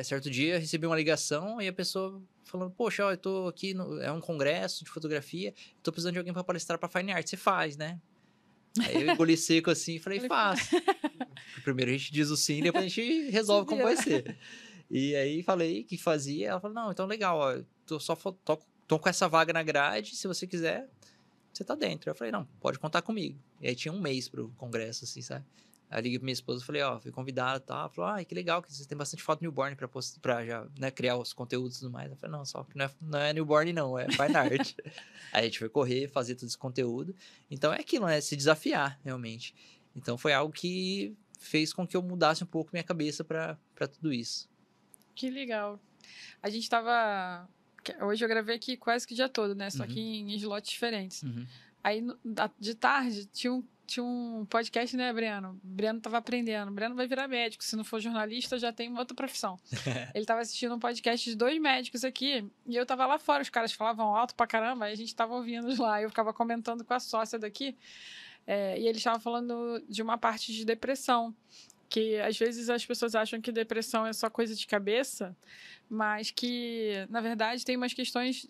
Speaker 2: certo dia eu recebi uma ligação e a pessoa falando, poxa, ó, eu tô aqui, é um congresso de fotografia, tô precisando de alguém para palestrar para Fine Art, você faz, né? Aí eu engoli seco assim e falei, faço. Primeiro a gente diz o sim, depois a gente resolve como vai ser. E aí falei que fazia, ela falou, não, então legal, ó, tô com essa vaga na grade, se você quiser, você tá dentro. Eu falei, não, pode contar comigo. E aí tinha um mês pro congresso, assim, sabe? Aí eu liguei pra minha esposa e falei, ó, fui convidado e tal. Ela falou, que legal, que você tem bastante foto newborn pra já, né, criar os conteúdos e tudo mais. Eu falei, não, só que não é newborn não, é fine art. Aí a gente foi correr, fazer todo esse conteúdo. Então é aquilo, né, se desafiar, realmente. Então foi algo que fez com que eu mudasse um pouco minha cabeça pra tudo isso.
Speaker 1: Que legal. A gente tava... Hoje eu gravei aqui quase que o dia todo, né? Só que em slots diferentes. Aí, de tarde, tinha um podcast, né, Breno? O Breno tava aprendendo. O Breno vai virar médico. Se não for jornalista, já tem outra profissão. Ele tava assistindo um podcast de 2 médicos aqui. E eu tava lá fora. Os caras falavam alto pra caramba. Aí a gente tava ouvindo lá. Eu ficava comentando com a sócia daqui. E eles estavam falando de uma parte de depressão. Que às vezes as pessoas acham que depressão é só coisa de cabeça, mas que, na verdade, tem umas questões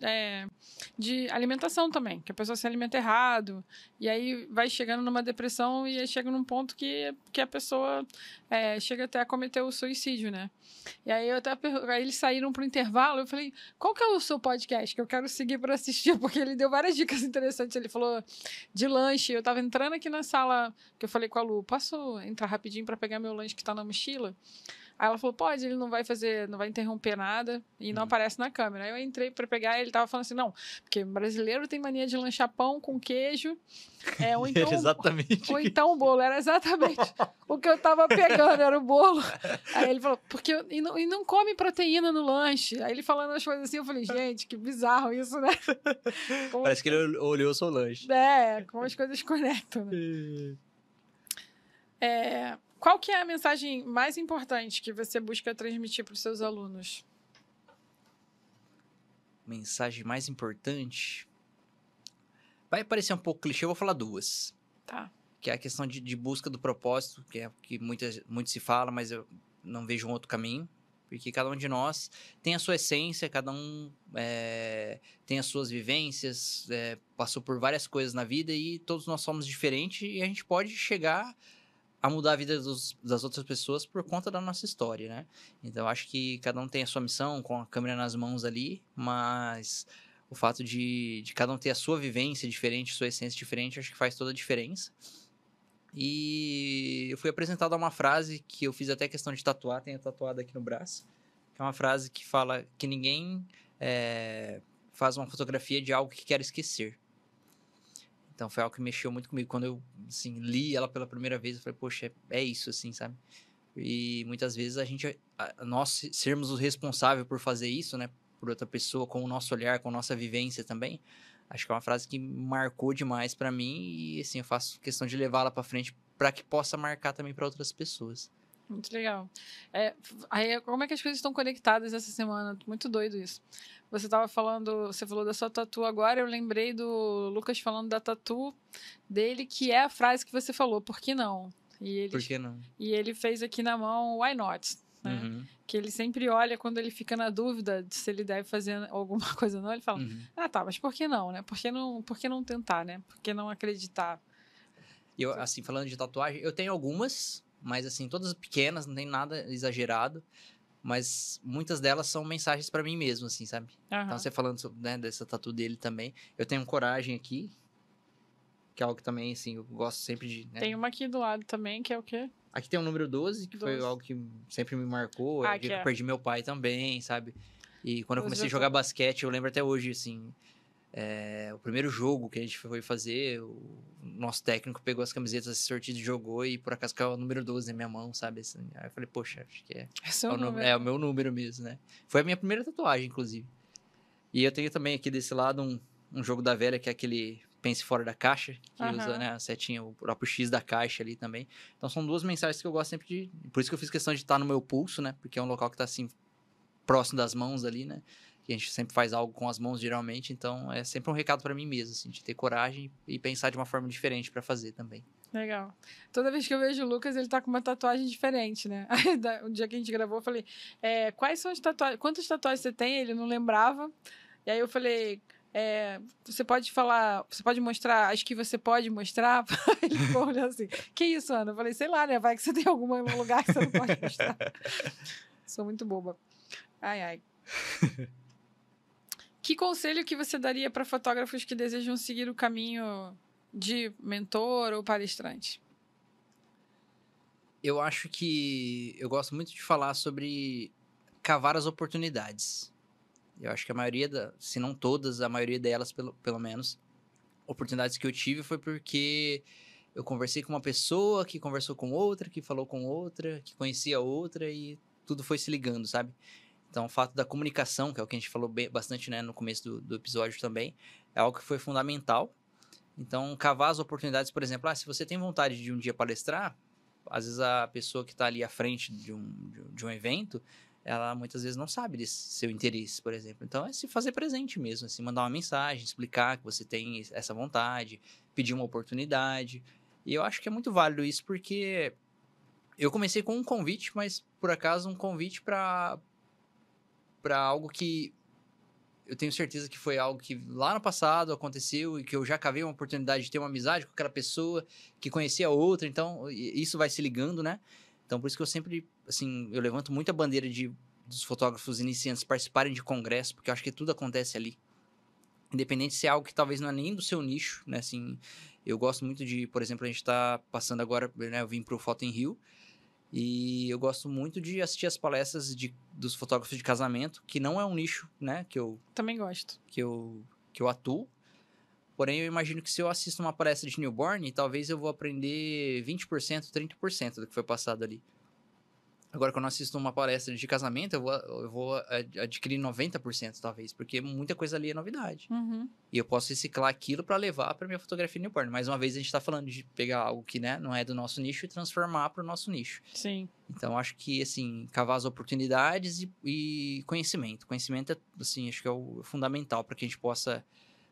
Speaker 1: de alimentação também, que a pessoa se alimenta errado, e aí vai chegando numa depressão e aí chega num ponto que a pessoa chega até a cometer o suicídio, né? E aí aí eles saíram para o intervalo, eu falei, qual que é o seu podcast que eu quero seguir para assistir? Porque ele deu várias dicas interessantes, ele falou de lanche, eu tava entrando aqui na sala, que eu falei com a Lu, posso entrar rapidinho para pegar meu lanche que tá na mochila? Aí ela falou, pode, ele não vai interromper nada e não aparece na câmera. Aí eu entrei para pegar e ele tava falando assim, não, porque brasileiro tem mania de lanchar pão com queijo, ou então...
Speaker 2: exatamente.
Speaker 1: Ou então o bolo, era exatamente o que eu tava pegando, era o bolo. Aí ele falou, e não come proteína no lanche. Aí ele falando as coisas assim, eu falei, gente, que bizarro isso, né?
Speaker 2: Parece que ele olhou o seu lanche.
Speaker 1: Como as coisas conectam, né? Qual que é a mensagem mais importante que você busca transmitir para os seus alunos?
Speaker 2: Mensagem mais importante? Vai parecer um pouco clichê, eu vou falar 2.
Speaker 1: Tá.
Speaker 2: que é a questão de busca do propósito, que é o que muito se fala, mas eu não vejo um outro caminho. Porque cada um de nós tem a sua essência, cada um tem as suas vivências, passou por várias coisas na vida e todos nós somos diferentes e a gente pode chegar a mudar a vida das outras pessoas por conta da nossa história, né? Então, acho que cada um tem a sua missão com a câmera nas mãos ali, mas o fato de cada um ter a sua vivência diferente, sua essência diferente, acho que faz toda a diferença. E eu fui apresentado a uma frase que eu fiz até questão de tatuar, tenho tatuado aqui no braço, que é uma frase que fala que ninguém faz uma fotografia de algo que quer esquecer. Então foi algo que mexeu muito comigo. Quando eu assim, li ela pela primeira vez, eu falei, poxa, é isso, assim, sabe? E muitas vezes nós sermos os responsáveis por fazer isso, né? Por outra pessoa, com o nosso olhar, com a nossa vivência também. Acho que é uma frase que marcou demais pra mim e, assim, eu faço questão de levá-la pra frente para que possa marcar também para outras pessoas.
Speaker 1: Muito legal. Aí, como é que as coisas estão conectadas essa semana? Muito doido isso. Você falou da sua tatu agora, eu lembrei do Lucas falando da tatu dele, que é a frase que você falou, por que não?
Speaker 2: Por que não?
Speaker 1: E ele fez aqui na mão, why not? Né?
Speaker 2: Uhum.
Speaker 1: Que ele sempre olha quando ele fica na dúvida de se ele deve fazer alguma coisa ou não, ele fala, tá, mas por que não, né? Por que não tentar, né? Por que não acreditar?
Speaker 2: Eu, assim, falando de tatuagem, eu tenho algumas, mas assim, todas pequenas, não tem nada exagerado, mas muitas delas são mensagens pra mim mesmo, assim, sabe?
Speaker 1: Uhum.
Speaker 2: Então, você falando né, dessa tatu dele também, eu tenho coragem aqui, que é algo que também, assim, eu gosto sempre de... Né?
Speaker 1: Tem uma aqui do lado também, que é o quê?
Speaker 2: Aqui tem o número 12, que 12. Foi algo que sempre me marcou. É o dia que eu perdi meu pai também, sabe? E quando eu comecei a jogar basquete, eu lembro até hoje, assim... o primeiro jogo que a gente foi fazer, o nosso técnico pegou as camisetas sortido e jogou e por acaso caiu o número 12 na minha mão, sabe? Assim, aí eu falei, poxa, acho que é o meu número mesmo, né? Foi a minha primeira tatuagem, inclusive. E eu tenho também aqui desse lado um jogo da velha, que é aquele pense fora da caixa, que usa, né, a setinha, o próprio X da caixa ali também. Então são duas mensagens que eu gosto sempre de... Por isso que eu fiz questão de estar no meu pulso, né? Porque é um local que tá assim, próximo das mãos ali, né? Que a gente sempre faz algo com as mãos, geralmente. Então, é sempre um recado pra mim mesmo, assim, de ter coragem e pensar de uma forma diferente pra fazer também.
Speaker 1: Legal. Toda vez que eu vejo o Lucas, ele tá com uma tatuagem diferente, né? Aí, o dia que a gente gravou, eu falei, quais são as tatuagens? Quantas tatuagens você tem? Ele não lembrava. E aí eu falei, você pode falar, você pode mostrar as que você pode mostrar? Ele ficou olhando assim, que isso, Ana? Eu falei, sei lá, né? Vai que você tem algum lugar que você não pode mostrar. Sou muito boba. Ai, ai. Que conselho que você daria para fotógrafos que desejam seguir o caminho de mentor ou palestrante?
Speaker 2: Eu acho que eu gosto muito de falar sobre cavar as oportunidades. Eu acho que a maioria, se não todas, a maioria delas, pelo menos, oportunidades que eu tive foi porque eu conversei com uma pessoa que conversou com outra, que falou com outra, que conhecia outra e tudo foi se ligando, sabe? Então, o fato da comunicação, que é o que a gente falou bastante, né, no começo do episódio também, é algo que foi fundamental. Então, cavar as oportunidades, por exemplo, se você tem vontade de um dia palestrar, às vezes a pessoa que está ali à frente de um evento, ela muitas vezes não sabe desse seu interesse, por exemplo. Então, é se fazer presente mesmo, assim, mandar uma mensagem, explicar que você tem essa vontade, pedir uma oportunidade. E eu acho que é muito válido isso, porque eu comecei com um convite, mas, por acaso, um convite para algo que eu tenho certeza que foi algo que lá no passado aconteceu e que eu já cavei uma oportunidade de ter uma amizade com aquela pessoa que conhecia outra, então isso vai se ligando, né? Então por isso que eu sempre, assim, eu levanto muito a bandeira dos fotógrafos iniciantes participarem de congresso, porque eu acho que tudo acontece ali. Independente se é algo que talvez não é nem do seu nicho, né? Assim, eu gosto muito de, por exemplo, a gente tá passando agora, né? Eu vim pro Foto em Rio, e eu gosto muito de assistir as palestras dos fotógrafos de casamento, que não é um nicho, né, que eu...
Speaker 1: Também gosto.
Speaker 2: Que eu atuo. Porém, eu imagino que se eu assisto uma palestra de newborn, talvez eu vou aprender 20%, 30% do que foi passado ali. Agora, quando eu assisto uma palestra de casamento, eu vou adquirir 90%, talvez, porque muita coisa ali é novidade.
Speaker 1: Uhum.
Speaker 2: E eu posso reciclar aquilo para levar para minha fotografia newborn. Mais uma vez, a gente está falando de pegar algo que, né, não é do nosso nicho e transformar para o nosso nicho.
Speaker 1: Sim.
Speaker 2: Então, acho que, assim, cavar as oportunidades e conhecimento. Conhecimento, assim, acho que é o fundamental para que a gente possa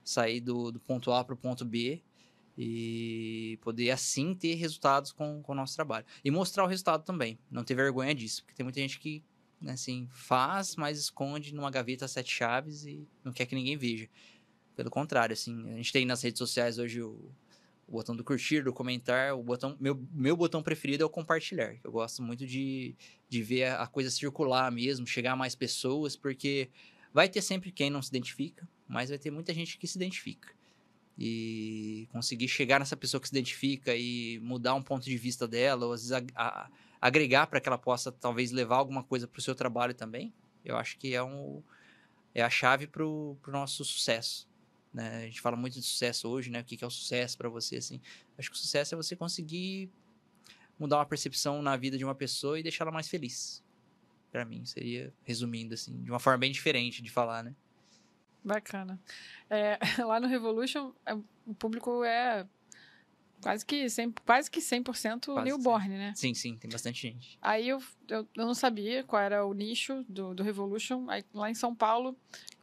Speaker 2: sair do ponto A para o ponto B e poder, assim, ter resultados com o nosso trabalho. E mostrar o resultado também, não ter vergonha disso, porque tem muita gente que, né, assim, faz, mas esconde numa gaveta 7 chaves e não quer que ninguém veja. Pelo contrário, assim, a gente tem nas redes sociais hoje o botão do curtir, do comentar, o botão, meu botão preferido é o compartilhar. Eu gosto muito de ver a coisa circular mesmo, chegar a mais pessoas, porque vai ter sempre quem não se identifica, mas vai ter muita gente que se identifica. E conseguir chegar nessa pessoa que se identifica e mudar um ponto de vista dela, ou às vezes agregar para que ela possa talvez levar alguma coisa para o seu trabalho também, eu acho que é a chave para o nosso sucesso. Né? A gente fala muito de sucesso hoje, né? O que é o sucesso para você, assim. Acho que o sucesso é você conseguir mudar uma percepção na vida de uma pessoa e deixar ela mais feliz. Para mim, seria, resumindo, assim, de uma forma bem diferente de falar, né?
Speaker 1: Bacana. Lá no Revolution, o público é quase que 100%
Speaker 2: Quase
Speaker 1: newborn, né?
Speaker 2: Sim, tem bastante gente.
Speaker 1: Aí eu não sabia qual era o nicho do Revolution. Aí, lá em São Paulo,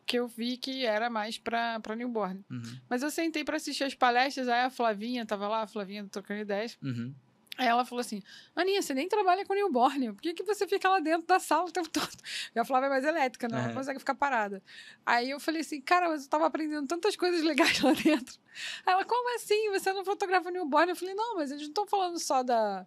Speaker 1: que eu vi que era mais para newborn.
Speaker 2: Uhum.
Speaker 1: Mas eu sentei para assistir as palestras, aí a Flavinha tava lá, a Flavinha trocando ideias.
Speaker 2: Uhum.
Speaker 1: Aí ela falou assim, Aninha, você nem trabalha com newborn, por que você fica lá dentro da sala o tempo todo? E a Flávia é mais elétrica, né? Ela não consegue ficar parada. Aí eu falei assim, cara, mas eu tava aprendendo tantas coisas legais lá dentro. Aí ela, como assim? Você não fotografa newborn? Eu falei, não, mas eles não estão falando só da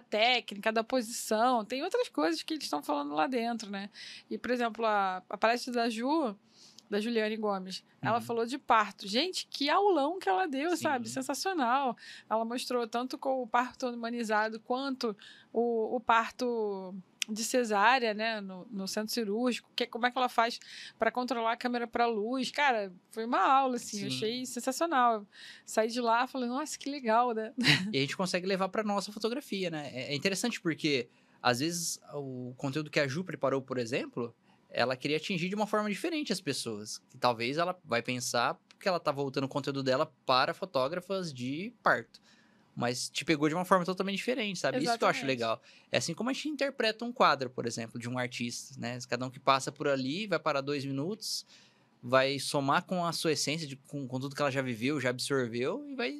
Speaker 1: técnica, da posição, tem outras coisas que eles estão falando lá dentro, né? E, por exemplo, a palestra da Juliane Gomes. Ela falou de parto. Gente, que aulão que ela deu,
Speaker 2: Sim.
Speaker 1: sabe? Sensacional. Ela mostrou tanto com o parto humanizado quanto o parto de cesárea, né? No centro cirúrgico. Como é que ela faz para controlar a câmera para luz. Cara, foi uma aula, assim.
Speaker 2: Sim.
Speaker 1: Eu achei sensacional. Eu saí de lá e falei, nossa, que legal, né?
Speaker 2: E a gente consegue levar para nossa fotografia, né? É interessante porque, às vezes, o conteúdo que a Ju preparou, por exemplo, ela queria atingir de uma forma diferente as pessoas. Que talvez ela vai pensar que ela tá voltando o conteúdo dela para fotógrafas de parto. Mas te pegou de uma forma totalmente diferente, sabe?
Speaker 1: Exatamente.
Speaker 2: Isso que eu acho legal. É assim como a gente interpreta um quadro, por exemplo, de um artista, né? Cada um que passa por ali vai parar 2 minutos, vai somar com a sua essência, com tudo que ela já viveu, já absorveu, e vai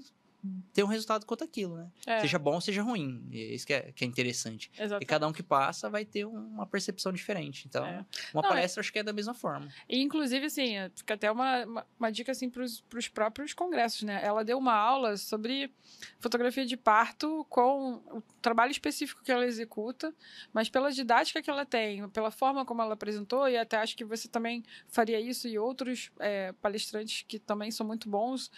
Speaker 2: ter um resultado quanto aquilo, né? Seja bom, seja ruim. E isso que é interessante.
Speaker 1: Exatamente.
Speaker 2: E cada um que passa vai ter uma percepção diferente. Então, uma palestra acho que é da mesma forma.
Speaker 1: E, inclusive, assim, fica até uma dica, assim, pros próprios congressos, né? Ela deu uma aula sobre fotografia de parto com o trabalho específico que ela executa, mas pela didática que ela tem, pela forma como ela apresentou, e até acho que você também faria isso e outros palestrantes que também são muito bons,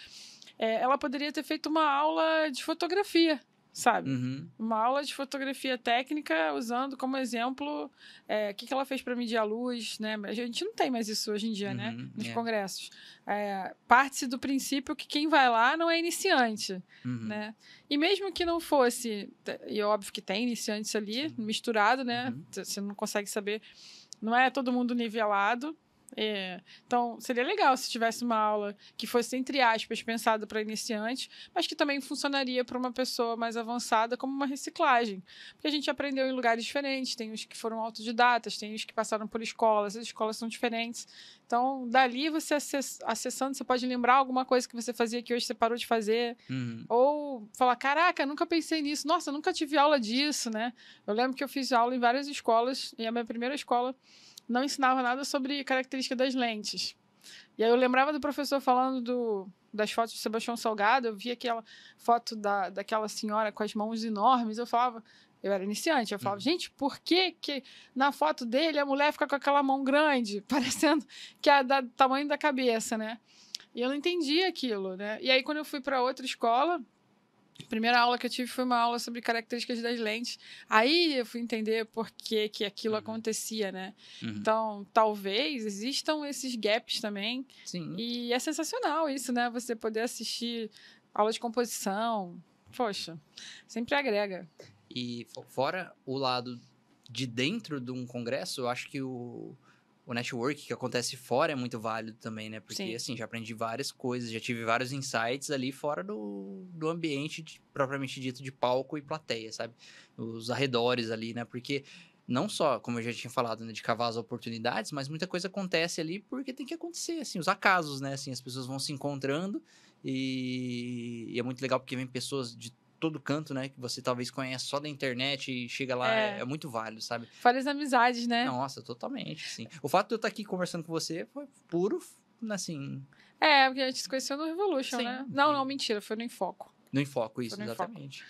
Speaker 1: ela poderia ter feito uma aula de fotografia, sabe?
Speaker 2: Uhum.
Speaker 1: Uma aula de fotografia técnica, usando como exemplo o que ela fez para medir a luz, né? A gente não tem mais isso hoje em dia, né? Nos congressos. Parte-se do princípio que quem vai lá não é iniciante, né? E mesmo que não fosse, e óbvio que tem iniciantes ali, misturado, né? Você não consegue saber, não é todo mundo nivelado. Então, seria legal se tivesse uma aula que fosse, entre aspas, pensada para iniciante, mas que também funcionaria para uma pessoa mais avançada como uma reciclagem. Porque a gente aprendeu em lugares diferentes, tem os que foram autodidatas, tem os que passaram por escolas, as escolas são diferentes. Então, dali, você acessando, você pode lembrar alguma coisa que você fazia que hoje você parou de fazer, ou falar, caraca, nunca pensei nisso, nossa, nunca tive aula disso, né? Eu lembro que eu fiz aula em várias escolas, e a minha primeira escola não ensinava nada sobre característica das lentes. E aí eu lembrava do professor falando das fotos de Sebastião Salgado, eu via aquela foto daquela senhora com as mãos enormes, eu era iniciante, eu falava, gente, por que na foto dele a mulher fica com aquela mão grande, parecendo que é do tamanho da cabeça, né? E eu não entendia aquilo, né? E aí quando eu fui para outra escola, a primeira aula que eu tive foi uma aula sobre características das lentes. Aí eu fui entender por que aquilo acontecia, né? Então, talvez existam esses gaps também.
Speaker 2: Sim.
Speaker 1: E é sensacional isso, né? Você poder assistir aula de composição. Poxa, sempre agrega.
Speaker 2: E fora o lado de dentro de um congresso, eu acho que o network que acontece fora é muito válido também, né? Porque, assim, já aprendi várias coisas, já tive vários insights ali fora do ambiente propriamente dito de palco e plateia, sabe? Os arredores ali, né? Porque não só, como eu já tinha falado, né, de cavar as oportunidades, mas muita coisa acontece ali porque tem que acontecer, assim, os acasos, né? Assim, as pessoas vão se encontrando e é muito legal porque vem pessoas de todo canto, né? Que você talvez conheça só da internet e chega lá, é muito válido, sabe?
Speaker 1: Várias amizades, né?
Speaker 2: Nossa, totalmente, assim. O fato de eu estar aqui conversando com você foi puro, assim,
Speaker 1: Porque a gente se conheceu no Revolution,
Speaker 2: sim.
Speaker 1: né? Não, mentira, foi no Enfoco.
Speaker 2: No Enfoco, isso,
Speaker 1: Foi no Enfoco.
Speaker 2: exatamente.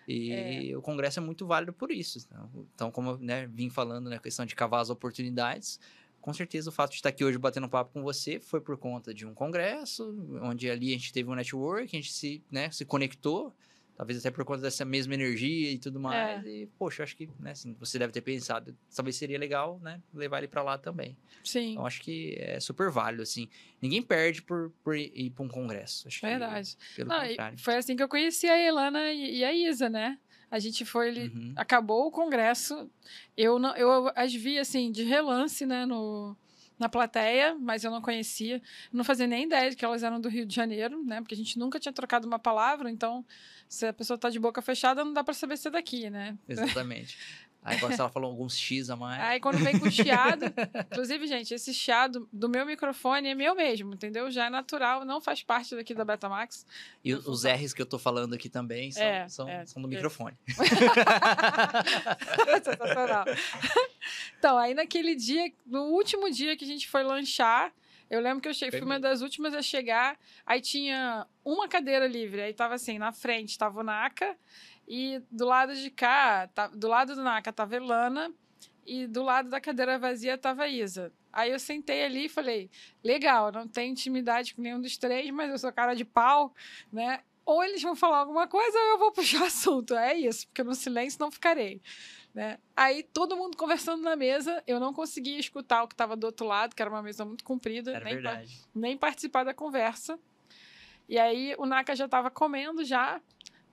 Speaker 2: E o congresso é muito válido por isso. Então, como eu, né, vim falando, né, a questão de cavar as oportunidades, com certeza o fato de estar aqui hoje batendo papo com você foi por conta de um congresso, onde ali a gente teve um network, a gente se conectou, talvez até por conta dessa mesma energia e tudo mais. E, poxa, eu acho que, né, assim, você deve ter pensado, talvez seria legal, né, levar ele para lá também.
Speaker 1: Sim.
Speaker 2: Então, acho que é super válido, assim. Ninguém perde por ir para um congresso. Acho
Speaker 1: Verdade.
Speaker 2: que, pelo contrário.
Speaker 1: Foi assim que eu conheci a Elana e a Isa, né? A gente foi, acabou o congresso, eu as vi, assim, de relance, né, na plateia, mas eu não conhecia, não fazia nem ideia de que elas eram do Rio de Janeiro, né, porque a gente nunca tinha trocado uma palavra, então, se a pessoa tá de boca fechada, não dá para saber se é daqui, né?
Speaker 2: Exatamente. Aí, quando ela falou alguns X a mais...
Speaker 1: Aí, quando vem com chiado... Inclusive, gente, esse chiado do meu microfone é meu mesmo, entendeu? Já é natural, não faz parte daqui da Betamax.
Speaker 2: E os R's que eu tô falando aqui também são do microfone.
Speaker 1: Sensacional. Então, aí naquele dia, no último dia que a gente foi lanchar, eu lembro que eu cheguei, fui uma das últimas a chegar, aí tinha uma cadeira livre, aí tava assim, na frente tava o Naka, e do lado de cá, do lado do Naka tava a Elana, e do lado da cadeira vazia tava a Isa. Aí eu sentei ali e falei, legal, não tenho intimidade com nenhum dos três, mas eu sou cara de pau, né? Ou eles vão falar alguma coisa ou eu vou puxar assunto. É isso, porque no silêncio não ficarei. Né? Aí todo mundo conversando na mesa, eu não conseguia escutar o que estava do outro lado, que era uma mesa muito comprida, nem participar da conversa. E aí o Naka já estava comendo já.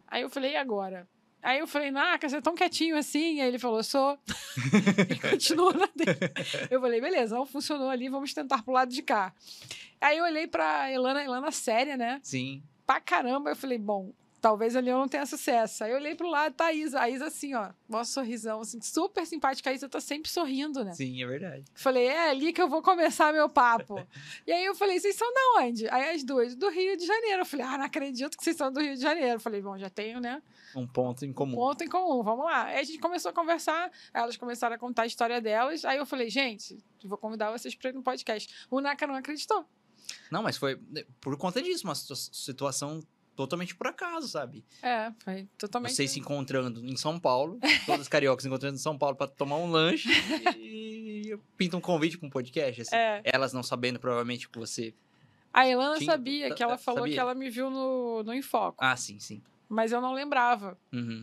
Speaker 1: Aí eu falei, e agora? Aí eu falei, Naka, você é tão quietinho assim? Aí ele falou, sou. E continuou na dele. Eu falei, beleza, não funcionou ali, vamos tentar pro lado de cá. Aí eu olhei pra Elana séria, né?
Speaker 2: Sim.
Speaker 1: Pra caramba, eu falei, bom, talvez ali eu não tenha sucesso. Aí eu olhei pro lado, tá a Isa. A Isa assim, ó, nosso sorrisão, assim, super simpática. A Isa tá sempre sorrindo, né?
Speaker 2: Sim, é verdade.
Speaker 1: Falei, é ali que eu vou começar meu papo. E aí eu falei, vocês são da onde? Aí as duas, do Rio de Janeiro. Eu falei, não acredito que vocês são do Rio de Janeiro. Eu falei, bom, já tenho, né?
Speaker 2: Um ponto em comum.
Speaker 1: Ponto em comum, vamos lá. Aí a gente começou a conversar, elas começaram a contar a história delas. Aí eu falei, gente, vou convidar vocês para ir no podcast. O Naka não acreditou.
Speaker 2: Não, mas foi por conta disso, uma situação totalmente por acaso, sabe?
Speaker 1: Foi totalmente...
Speaker 2: Vocês se encontrando em São Paulo, todos os cariocas se encontrando em São Paulo para tomar um lanche e pinta um convite para um podcast, assim. Elas não sabendo, provavelmente, que você...
Speaker 1: A Elana sabia, que ela falou que ela me viu no Enfoco.
Speaker 2: Ah, sim, sim.
Speaker 1: Mas eu não lembrava,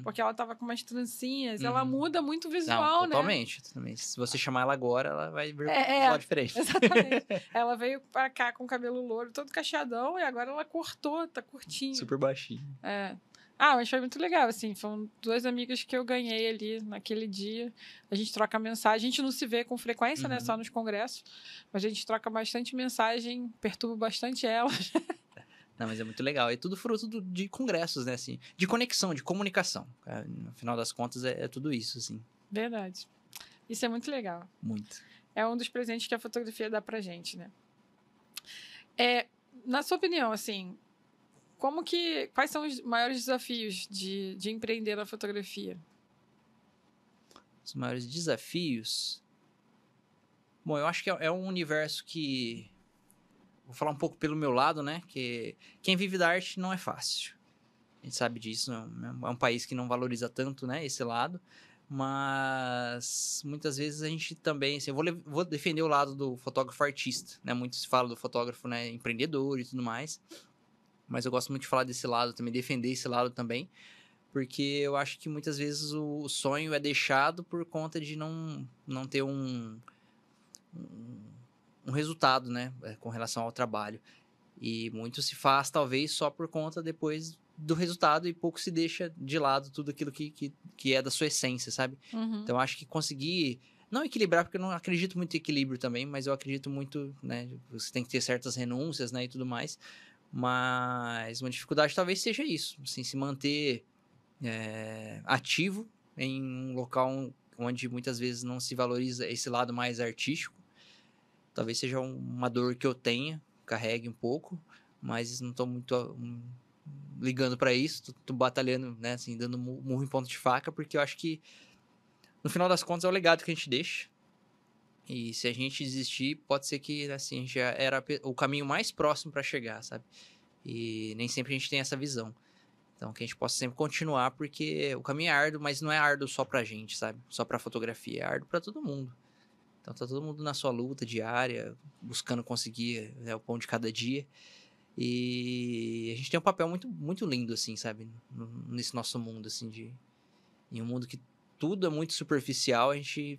Speaker 1: porque ela tava com umas trancinhas, ela muda muito o visual,
Speaker 2: totalmente, né? Totalmente. Se você chamar ela agora, ela vai ver um visual diferente.
Speaker 1: Exatamente. Ela veio pra cá com o cabelo louro, todo cacheadão, e agora ela cortou, tá curtinho.
Speaker 2: Super baixinho.
Speaker 1: Mas foi muito legal, assim, foram duas amigas que eu ganhei ali naquele dia. A gente troca mensagem, a gente não se vê com frequência, né, só nos congressos, mas a gente troca bastante mensagem, perturba bastante elas.
Speaker 2: Não, mas é muito legal. É tudo fruto de congressos, né? Assim, de conexão, de comunicação. No final das contas, é tudo isso, assim.
Speaker 1: Verdade. Isso é muito legal.
Speaker 2: Muito.
Speaker 1: É um dos presentes que a fotografia dá pra gente, né? Na sua opinião, assim, quais são os maiores desafios de empreender na fotografia?
Speaker 2: Os maiores desafios? Bom, eu acho que é um universo que... Vou falar um pouco pelo meu lado, né? Que quem vive da arte não é fácil. A gente sabe disso. É um país que não valoriza tanto, né? Esse lado. Mas muitas vezes a gente também... Assim, eu vou defender o lado do fotógrafo artista, né? Muito se fala do fotógrafo, né, empreendedor e tudo mais. Mas eu gosto muito de falar desse lado também, defender esse lado também. Porque eu acho que muitas vezes o sonho é deixado por conta de não ter um resultado, né, com relação ao trabalho. E muito se faz, talvez, só por conta depois do resultado e pouco se deixa de lado tudo aquilo que é da sua essência, sabe? Então, acho que conseguir... Não equilibrar, porque eu não acredito muito em equilíbrio também, mas eu acredito muito, né, você tem que ter certas renúncias, né, e tudo mais. Mas uma dificuldade talvez seja isso, assim, se manter ativo em um local onde muitas vezes não se valoriza esse lado mais artístico. Talvez seja uma dor que eu tenha, carregue um pouco, mas não estou muito ligando para isso, tô batalhando, né, assim, dando murro em ponta de faca, porque eu acho que, no final das contas, é o legado que a gente deixa. E se a gente desistir, pode ser que, assim, já era o caminho mais próximo para chegar, sabe? E nem sempre a gente tem essa visão. Então, que a gente possa sempre continuar, porque o caminho é árduo, mas não é árduo só pra gente, sabe? Só pra fotografia, é árduo pra todo mundo. Então, tá todo mundo na sua luta diária, buscando conseguir, né, o pão de cada dia. E a gente tem um papel muito, muito lindo, assim, sabe? Nesse nosso mundo, assim, em um mundo que tudo é muito superficial, a gente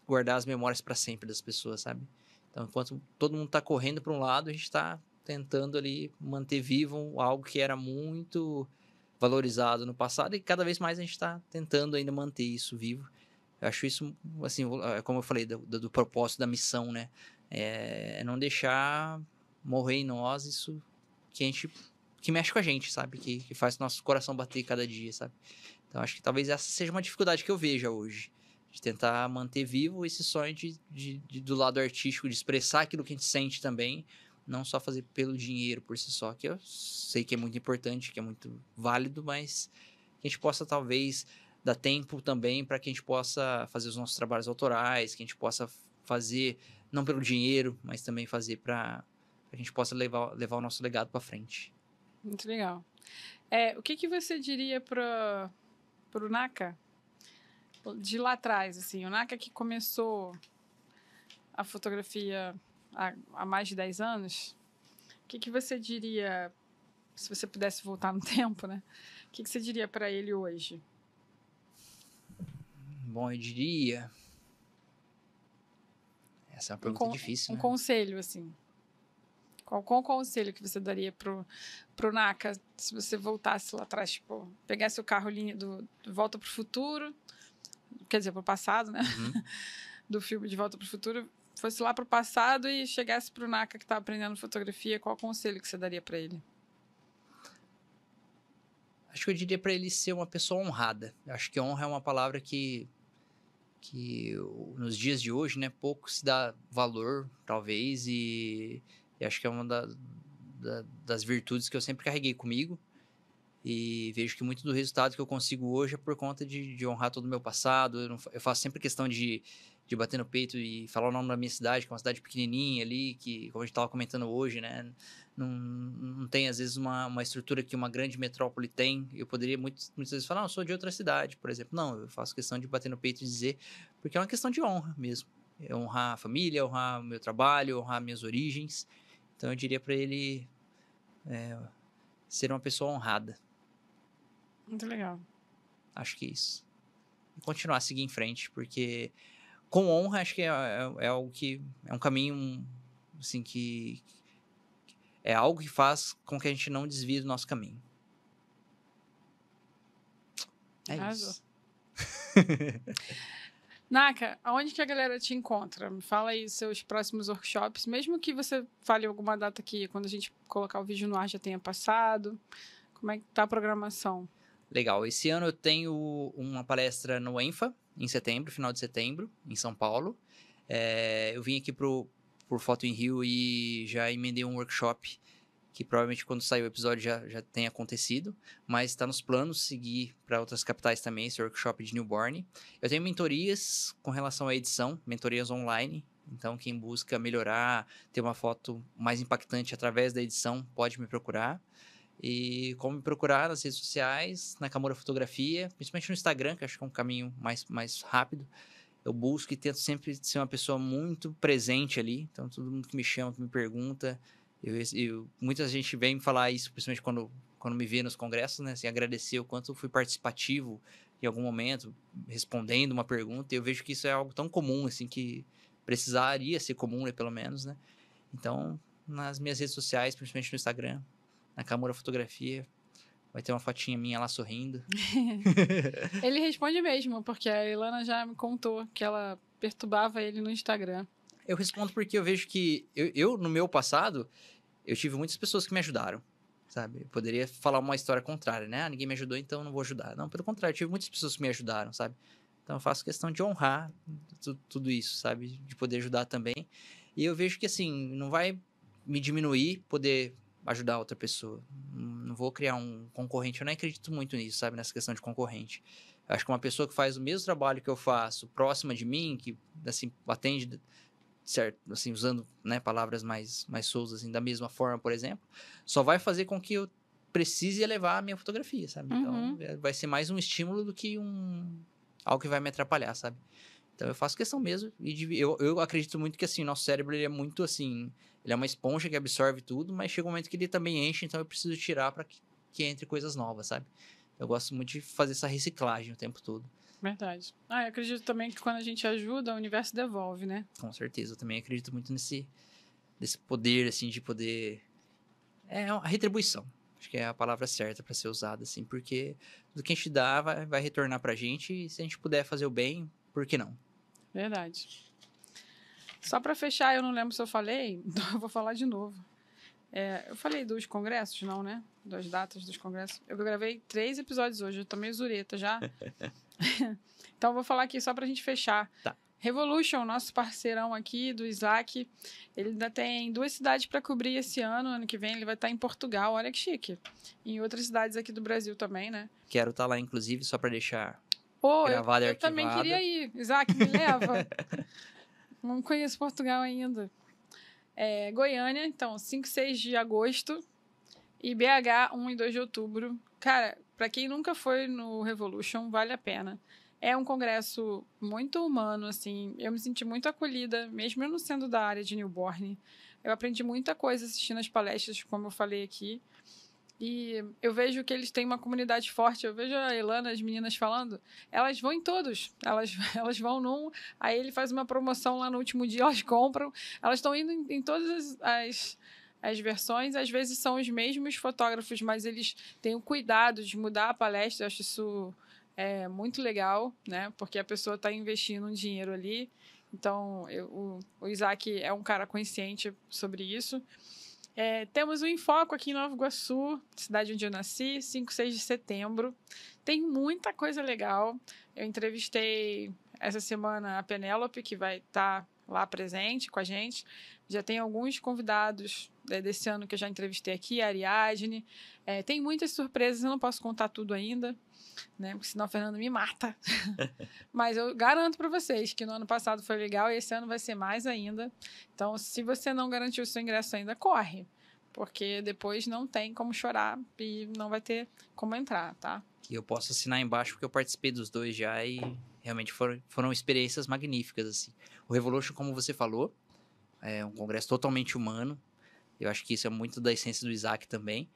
Speaker 2: guardar as memórias pra sempre das pessoas, sabe? Então, enquanto todo mundo tá correndo pra um lado, a gente tá tentando ali manter vivo algo que era muito valorizado no passado e cada vez mais a gente está tentando ainda manter isso vivo. Eu acho isso, assim, como eu falei, do propósito da missão, né? É não deixar morrer em nós isso que mexe com a gente, sabe? Que faz o nosso coração bater cada dia, sabe? Então, acho que talvez essa seja uma dificuldade que eu veja hoje. De tentar manter vivo esse sonho do lado artístico, de expressar aquilo que a gente sente também, não só fazer pelo dinheiro por si só, que eu sei que é muito importante, que é muito válido, mas que a gente possa talvez dar tempo também para que a gente possa fazer os nossos trabalhos autorais, que a gente possa fazer não pelo dinheiro, mas também fazer para a gente possa levar o nosso legado para frente.
Speaker 1: Muito legal. O que você diria para o Naka de lá atrás, assim, o Naka que começou a fotografia há mais de 10 anos, o que você diria, se você pudesse voltar no tempo, né? O que você diria para ele hoje?
Speaker 2: Bom, eu diria... Essa é uma pergunta difícil, né?
Speaker 1: Um conselho, assim. Qual conselho que você daria pro Naka se você voltasse lá atrás, tipo, pegasse o carro do Volta pro Futuro, quer dizer, pro passado, né?
Speaker 2: Uhum.
Speaker 1: Do filme De Volta pro Futuro, fosse lá pro passado e chegasse pro Naka que tá aprendendo fotografia, qual conselho que você daria para ele?
Speaker 2: Acho que eu diria para ele ser uma pessoa honrada. Eu acho que honra é uma palavra que nos dias de hoje, né, pouco se dá valor, talvez, e acho que é uma das virtudes que eu sempre carreguei comigo. E vejo que muito do resultado que eu consigo hoje é por conta de honrar todo o meu passado. Eu faço sempre questão de bater no peito e falar o nome da minha cidade, que é uma cidade pequenininha ali, que, como a gente estava comentando hoje, né, não tem, às vezes, uma estrutura que uma grande metrópole tem. Eu poderia muitas vezes falar, não, eu sou de outra cidade, por exemplo. Não, eu faço questão de bater no peito e dizer, porque é uma questão de honra mesmo. É honrar a família, honrar o meu trabalho, honrar minhas origens. Então, eu diria para ele ser uma pessoa honrada.
Speaker 1: Muito legal.
Speaker 2: Acho que é isso. E continuar a seguir em frente, porque com honra acho que é algo que é um caminho assim que é algo que faz com que a gente não desvie do nosso caminho. Isso.
Speaker 1: Naka, aonde que a galera te encontra? Me fala aí os seus próximos workshops, mesmo que você fale alguma data que quando a gente colocar o vídeo no ar já tenha passado. Como é que tá a programação?
Speaker 2: Legal. Esse ano eu tenho uma palestra no ENFA, em setembro, final de setembro, em São Paulo. Eu vim aqui por Foto em Rio e já emendei um workshop que provavelmente quando sair o episódio já tenha acontecido, mas está nos planos seguir para outras capitais também, esse workshop de Newborn. Eu tenho mentorias com relação à edição, mentorias online, então quem busca melhorar, ter uma foto mais impactante através da edição, pode me procurar. E como me procurar nas redes sociais, na Kamura Fotografia, principalmente no Instagram, que acho que é um caminho mais rápido. Eu busco e tento sempre ser uma pessoa muito presente ali. Então, todo mundo que me chama, que me pergunta, muita gente vem me falar isso, principalmente quando me vê nos congressos, né? Assim, agradecer o quanto eu fui participativo em algum momento, respondendo uma pergunta. E eu vejo que isso é algo tão comum, assim, que precisaria ser comum, né, pelo menos, né? Então, nas minhas redes sociais, principalmente no Instagram, na Kamura Fotografia, vai ter uma fotinha minha lá sorrindo.
Speaker 1: Ele responde mesmo, porque a Ilana já me contou que ela perturbava ele no Instagram.
Speaker 2: Eu respondo porque eu vejo que eu no meu passado, eu tive muitas pessoas que me ajudaram, sabe? Eu poderia falar uma história contrária, né? Ninguém me ajudou, então não vou ajudar. Não, pelo contrário, eu tive muitas pessoas que me ajudaram, sabe? Então, eu faço questão de honrar tudo isso, sabe? De poder ajudar também. E eu vejo que, assim, não vai me diminuir poder ajudar outra pessoa. Não vou criar um concorrente. Eu não acredito muito nisso, sabe? Nessa questão de concorrente. Eu acho que uma pessoa que faz o mesmo trabalho que eu faço, próxima de mim, que, assim, atende, certo, assim, usando, né, palavras mais soltas, assim, da mesma forma, por exemplo, só vai fazer com que eu precise elevar a minha fotografia, sabe? Então, vai ser mais um estímulo do que algo que vai me atrapalhar, sabe? Então, eu faço questão mesmo. E eu acredito muito que, assim, o nosso cérebro, ele é muito, assim... Ele é uma esponja que absorve tudo, mas chega um momento que ele também enche, então eu preciso tirar para que entre coisas novas, sabe? Eu gosto muito de fazer essa reciclagem o tempo todo.
Speaker 1: Verdade. Eu acredito também que quando a gente ajuda, o universo devolve, né?
Speaker 2: Com certeza. Eu também acredito muito nesse poder, assim, de poder... É uma retribuição. Acho que é a palavra certa para ser usada, assim, porque tudo que a gente dá vai retornar pra gente, e se a gente puder fazer o bem, por que não?
Speaker 1: Verdade. Só para fechar, eu não lembro se eu falei, então eu vou falar de novo. Eu falei dos congressos, não, né? Das datas dos congressos. Eu gravei 3 episódios hoje, eu tô meio zureta já. Então eu vou falar aqui só pra gente fechar.
Speaker 2: Tá.
Speaker 1: Revolution, nosso parceirão aqui do Isaac, ele ainda tem 2 cidades para cobrir esse ano. Ano que vem ele vai estar em Portugal, olha que chique. E em outras cidades aqui do Brasil também, né?
Speaker 2: Quero estar lá, inclusive, só para deixar
Speaker 1: Pô,
Speaker 2: gravado e
Speaker 1: eu
Speaker 2: arquivado.
Speaker 1: também queria ir. Isaac, me leva. Não conheço Portugal ainda. Goiânia, então, 5 e 6 de agosto. E BH, 1 e 2 de outubro. Cara, para quem nunca foi no Revolution, vale a pena. É um congresso muito humano, assim. Eu me senti muito acolhida, mesmo eu não sendo da área de newborn. Eu aprendi muita coisa assistindo as palestras, como eu falei aqui. E eu vejo que eles têm uma comunidade forte. Eu vejo a Elana, as meninas falando, elas vão em todos. Elas vão num... Aí ele faz uma promoção lá no último dia, elas compram. Elas estão indo em todas as versões. Às vezes são os mesmos fotógrafos, mas eles têm o cuidado de mudar a palestra. Eu acho isso muito legal, né? Porque a pessoa está investindo um dinheiro ali. Então, o Isaac é um cara consciente sobre isso. Temos o Infoco aqui em Nova Iguaçu, cidade onde eu nasci, 5 e 6 de setembro. Tem muita coisa legal. Eu entrevistei essa semana a Penélope, que vai estar lá presente com a gente. Já tem alguns convidados desse ano que eu já entrevistei aqui, a Ariadne. Tem muitas surpresas, eu não posso contar tudo ainda, né? Porque senão o Fernando me mata. Mas eu garanto para vocês que no ano passado foi legal e esse ano vai ser mais ainda. Então, se você não garantiu o seu ingresso ainda, corre. Porque depois não tem como chorar e não vai ter como entrar, tá?
Speaker 2: E eu posso assinar embaixo porque eu participei dos 2 já e realmente foram experiências magníficas, assim. O Revolution, como você falou, é um congresso totalmente humano. Eu acho que isso é muito da essência do Isaac também.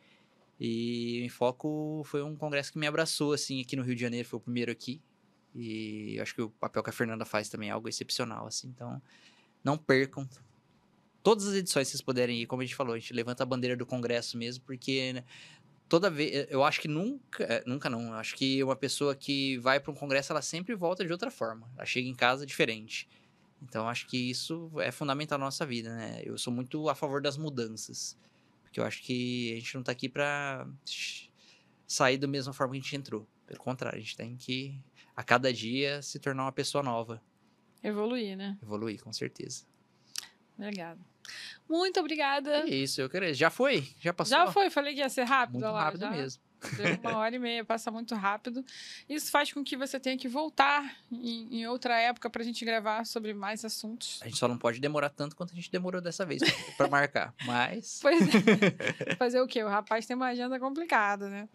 Speaker 2: E o Infoco foi um congresso que me abraçou, assim, aqui no Rio de Janeiro, foi o primeiro aqui. E eu acho que o papel que a Fernanda faz também é algo excepcional, assim. Então, não percam. Todas as edições que vocês puderem ir, como a gente falou, a gente levanta a bandeira do congresso mesmo, porque, né, toda vez... Eu acho que nunca não. Eu acho que uma pessoa que vai para um congresso, ela sempre volta de outra forma. Ela chega em casa diferente. Então, acho que isso é fundamental na nossa vida, né? Eu sou muito a favor das mudanças. Porque eu acho que a gente não tá aqui pra sair da mesma forma que a gente entrou. Pelo contrário, a gente tem que, a cada dia, se tornar uma pessoa nova.
Speaker 1: Evoluir, né?
Speaker 2: Evoluir, com certeza.
Speaker 1: Obrigada. Muito obrigada.
Speaker 2: É isso, eu queria. Já foi? Já passou?
Speaker 1: Já foi, falei que ia ser rápido.
Speaker 2: Muito
Speaker 1: olha lá,
Speaker 2: rápido
Speaker 1: já
Speaker 2: mesmo.
Speaker 1: Deu 1h30, passa muito rápido. Isso faz com que você tenha que voltar em outra época pra gente gravar sobre mais assuntos.
Speaker 2: A gente só não pode demorar tanto quanto a gente demorou dessa vez pra marcar, mas...
Speaker 1: Pois é. Fazer o quê? O rapaz tem uma agenda complicada, né?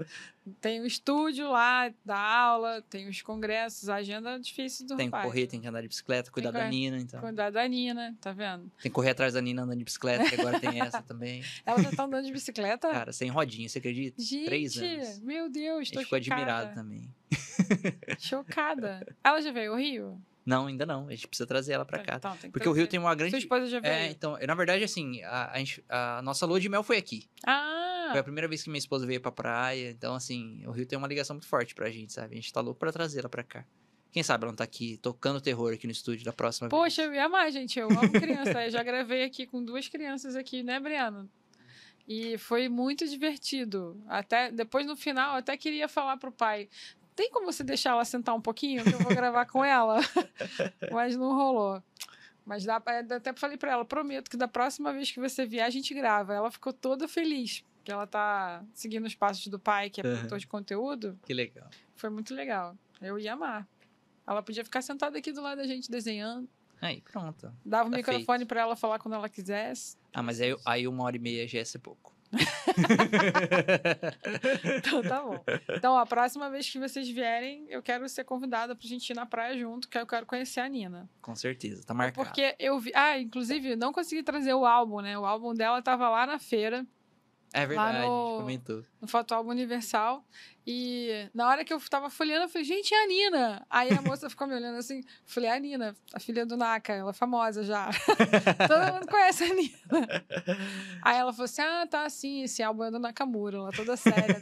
Speaker 1: Tem o estúdio lá, da aula, tem os congressos, a agenda difícil do
Speaker 2: Tem que
Speaker 1: rapaz.
Speaker 2: correr, tem que andar de bicicleta, cuidar da Nina, então.
Speaker 1: Cuidar da Nina, tá vendo?
Speaker 2: Tem que correr atrás da Nina andando de bicicleta, que agora tem essa também.
Speaker 1: Ela já tá andando de bicicleta?
Speaker 2: Cara, sem rodinha, você acredita?
Speaker 1: Gente,
Speaker 2: 3 anos.
Speaker 1: meu Deus,
Speaker 2: A gente
Speaker 1: tô
Speaker 2: ficou
Speaker 1: chocada.
Speaker 2: admirado também.
Speaker 1: Chocada. Ela já veio ao Rio?
Speaker 2: Não, ainda não. A gente precisa trazer ela pra cá.
Speaker 1: Então, tem que
Speaker 2: Porque o
Speaker 1: trazer.
Speaker 2: Rio tem uma grande...
Speaker 1: Sua esposa já veio?
Speaker 2: Então, na verdade, assim, a nossa lua de mel foi aqui.
Speaker 1: Ah!
Speaker 2: Foi a primeira vez que minha esposa veio pra praia. Então, assim, o Rio tem uma ligação muito forte pra gente, sabe? A gente tá louco pra trazer ela pra cá. Quem sabe ela não tá aqui, tocando terror aqui no estúdio da próxima vez.
Speaker 1: Poxa, eu ia amar, gente. Eu amo criança. Eu já gravei aqui com 2 crianças aqui, né, Briano? E foi muito divertido. Até depois, no final, eu até queria falar pro pai... tem como você deixar ela sentar um pouquinho, que eu vou gravar com ela? Mas não rolou. Mas até falei pra ela, prometo que da próxima vez que você vier, a gente grava. Ela ficou toda feliz, porque ela tá seguindo os passos do pai, que é produtor de conteúdo.
Speaker 2: Que legal.
Speaker 1: Foi muito legal. Eu ia amar. Ela podia ficar sentada aqui do lado da gente, desenhando.
Speaker 2: Aí, pronto.
Speaker 1: Dava o
Speaker 2: Tá
Speaker 1: microfone
Speaker 2: feito.
Speaker 1: pra ela falar quando ela quisesse.
Speaker 2: Ah, mas aí 1h30 já ia ser pouco.
Speaker 1: Então tá bom. Então, a próxima vez que vocês vierem, eu quero ser convidada pra gente ir na praia junto, que eu quero conhecer a Nina.
Speaker 2: Com certeza, tá marcado.
Speaker 1: Porque eu vi... Ah, inclusive, não consegui trazer o álbum, né? O álbum dela tava lá na feira,
Speaker 2: É verdade,
Speaker 1: lá
Speaker 2: a gente comentou.
Speaker 1: no Fotoálbum Universal. E na hora que eu tava folheando, eu falei, gente, é a Nina. Aí a moça ficou me olhando assim. Falei, é a Nina, a filha do Naka, ela é famosa já. Todo mundo conhece a Nina. Aí ela falou assim, ah, tá, sim, esse álbum é do Nakamura, ela toda séria.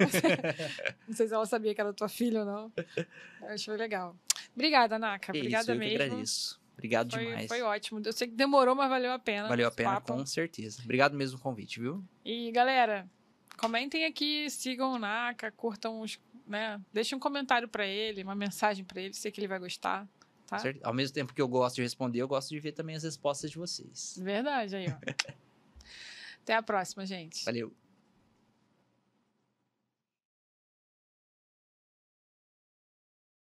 Speaker 1: Não sei se ela sabia que era tua filha ou não. Eu achei legal. Obrigada, Naka. Obrigada
Speaker 2: eu
Speaker 1: mesmo.
Speaker 2: que agradeço. Obrigado demais.
Speaker 1: Foi ótimo. Eu sei que demorou, mas valeu a pena.
Speaker 2: Valeu a
Speaker 1: esse
Speaker 2: pena,
Speaker 1: papo.
Speaker 2: com certeza. Obrigado mesmo pelo convite, viu?
Speaker 1: E, galera, comentem aqui, sigam o Naka, curtam os, né? Deixem um comentário pra ele, uma mensagem pra ele, sei que ele vai gostar, tá?
Speaker 2: Ao mesmo tempo que eu gosto de responder, eu gosto de ver também as respostas de vocês.
Speaker 1: Verdade, aí, ó. Até a próxima, gente.
Speaker 2: Valeu.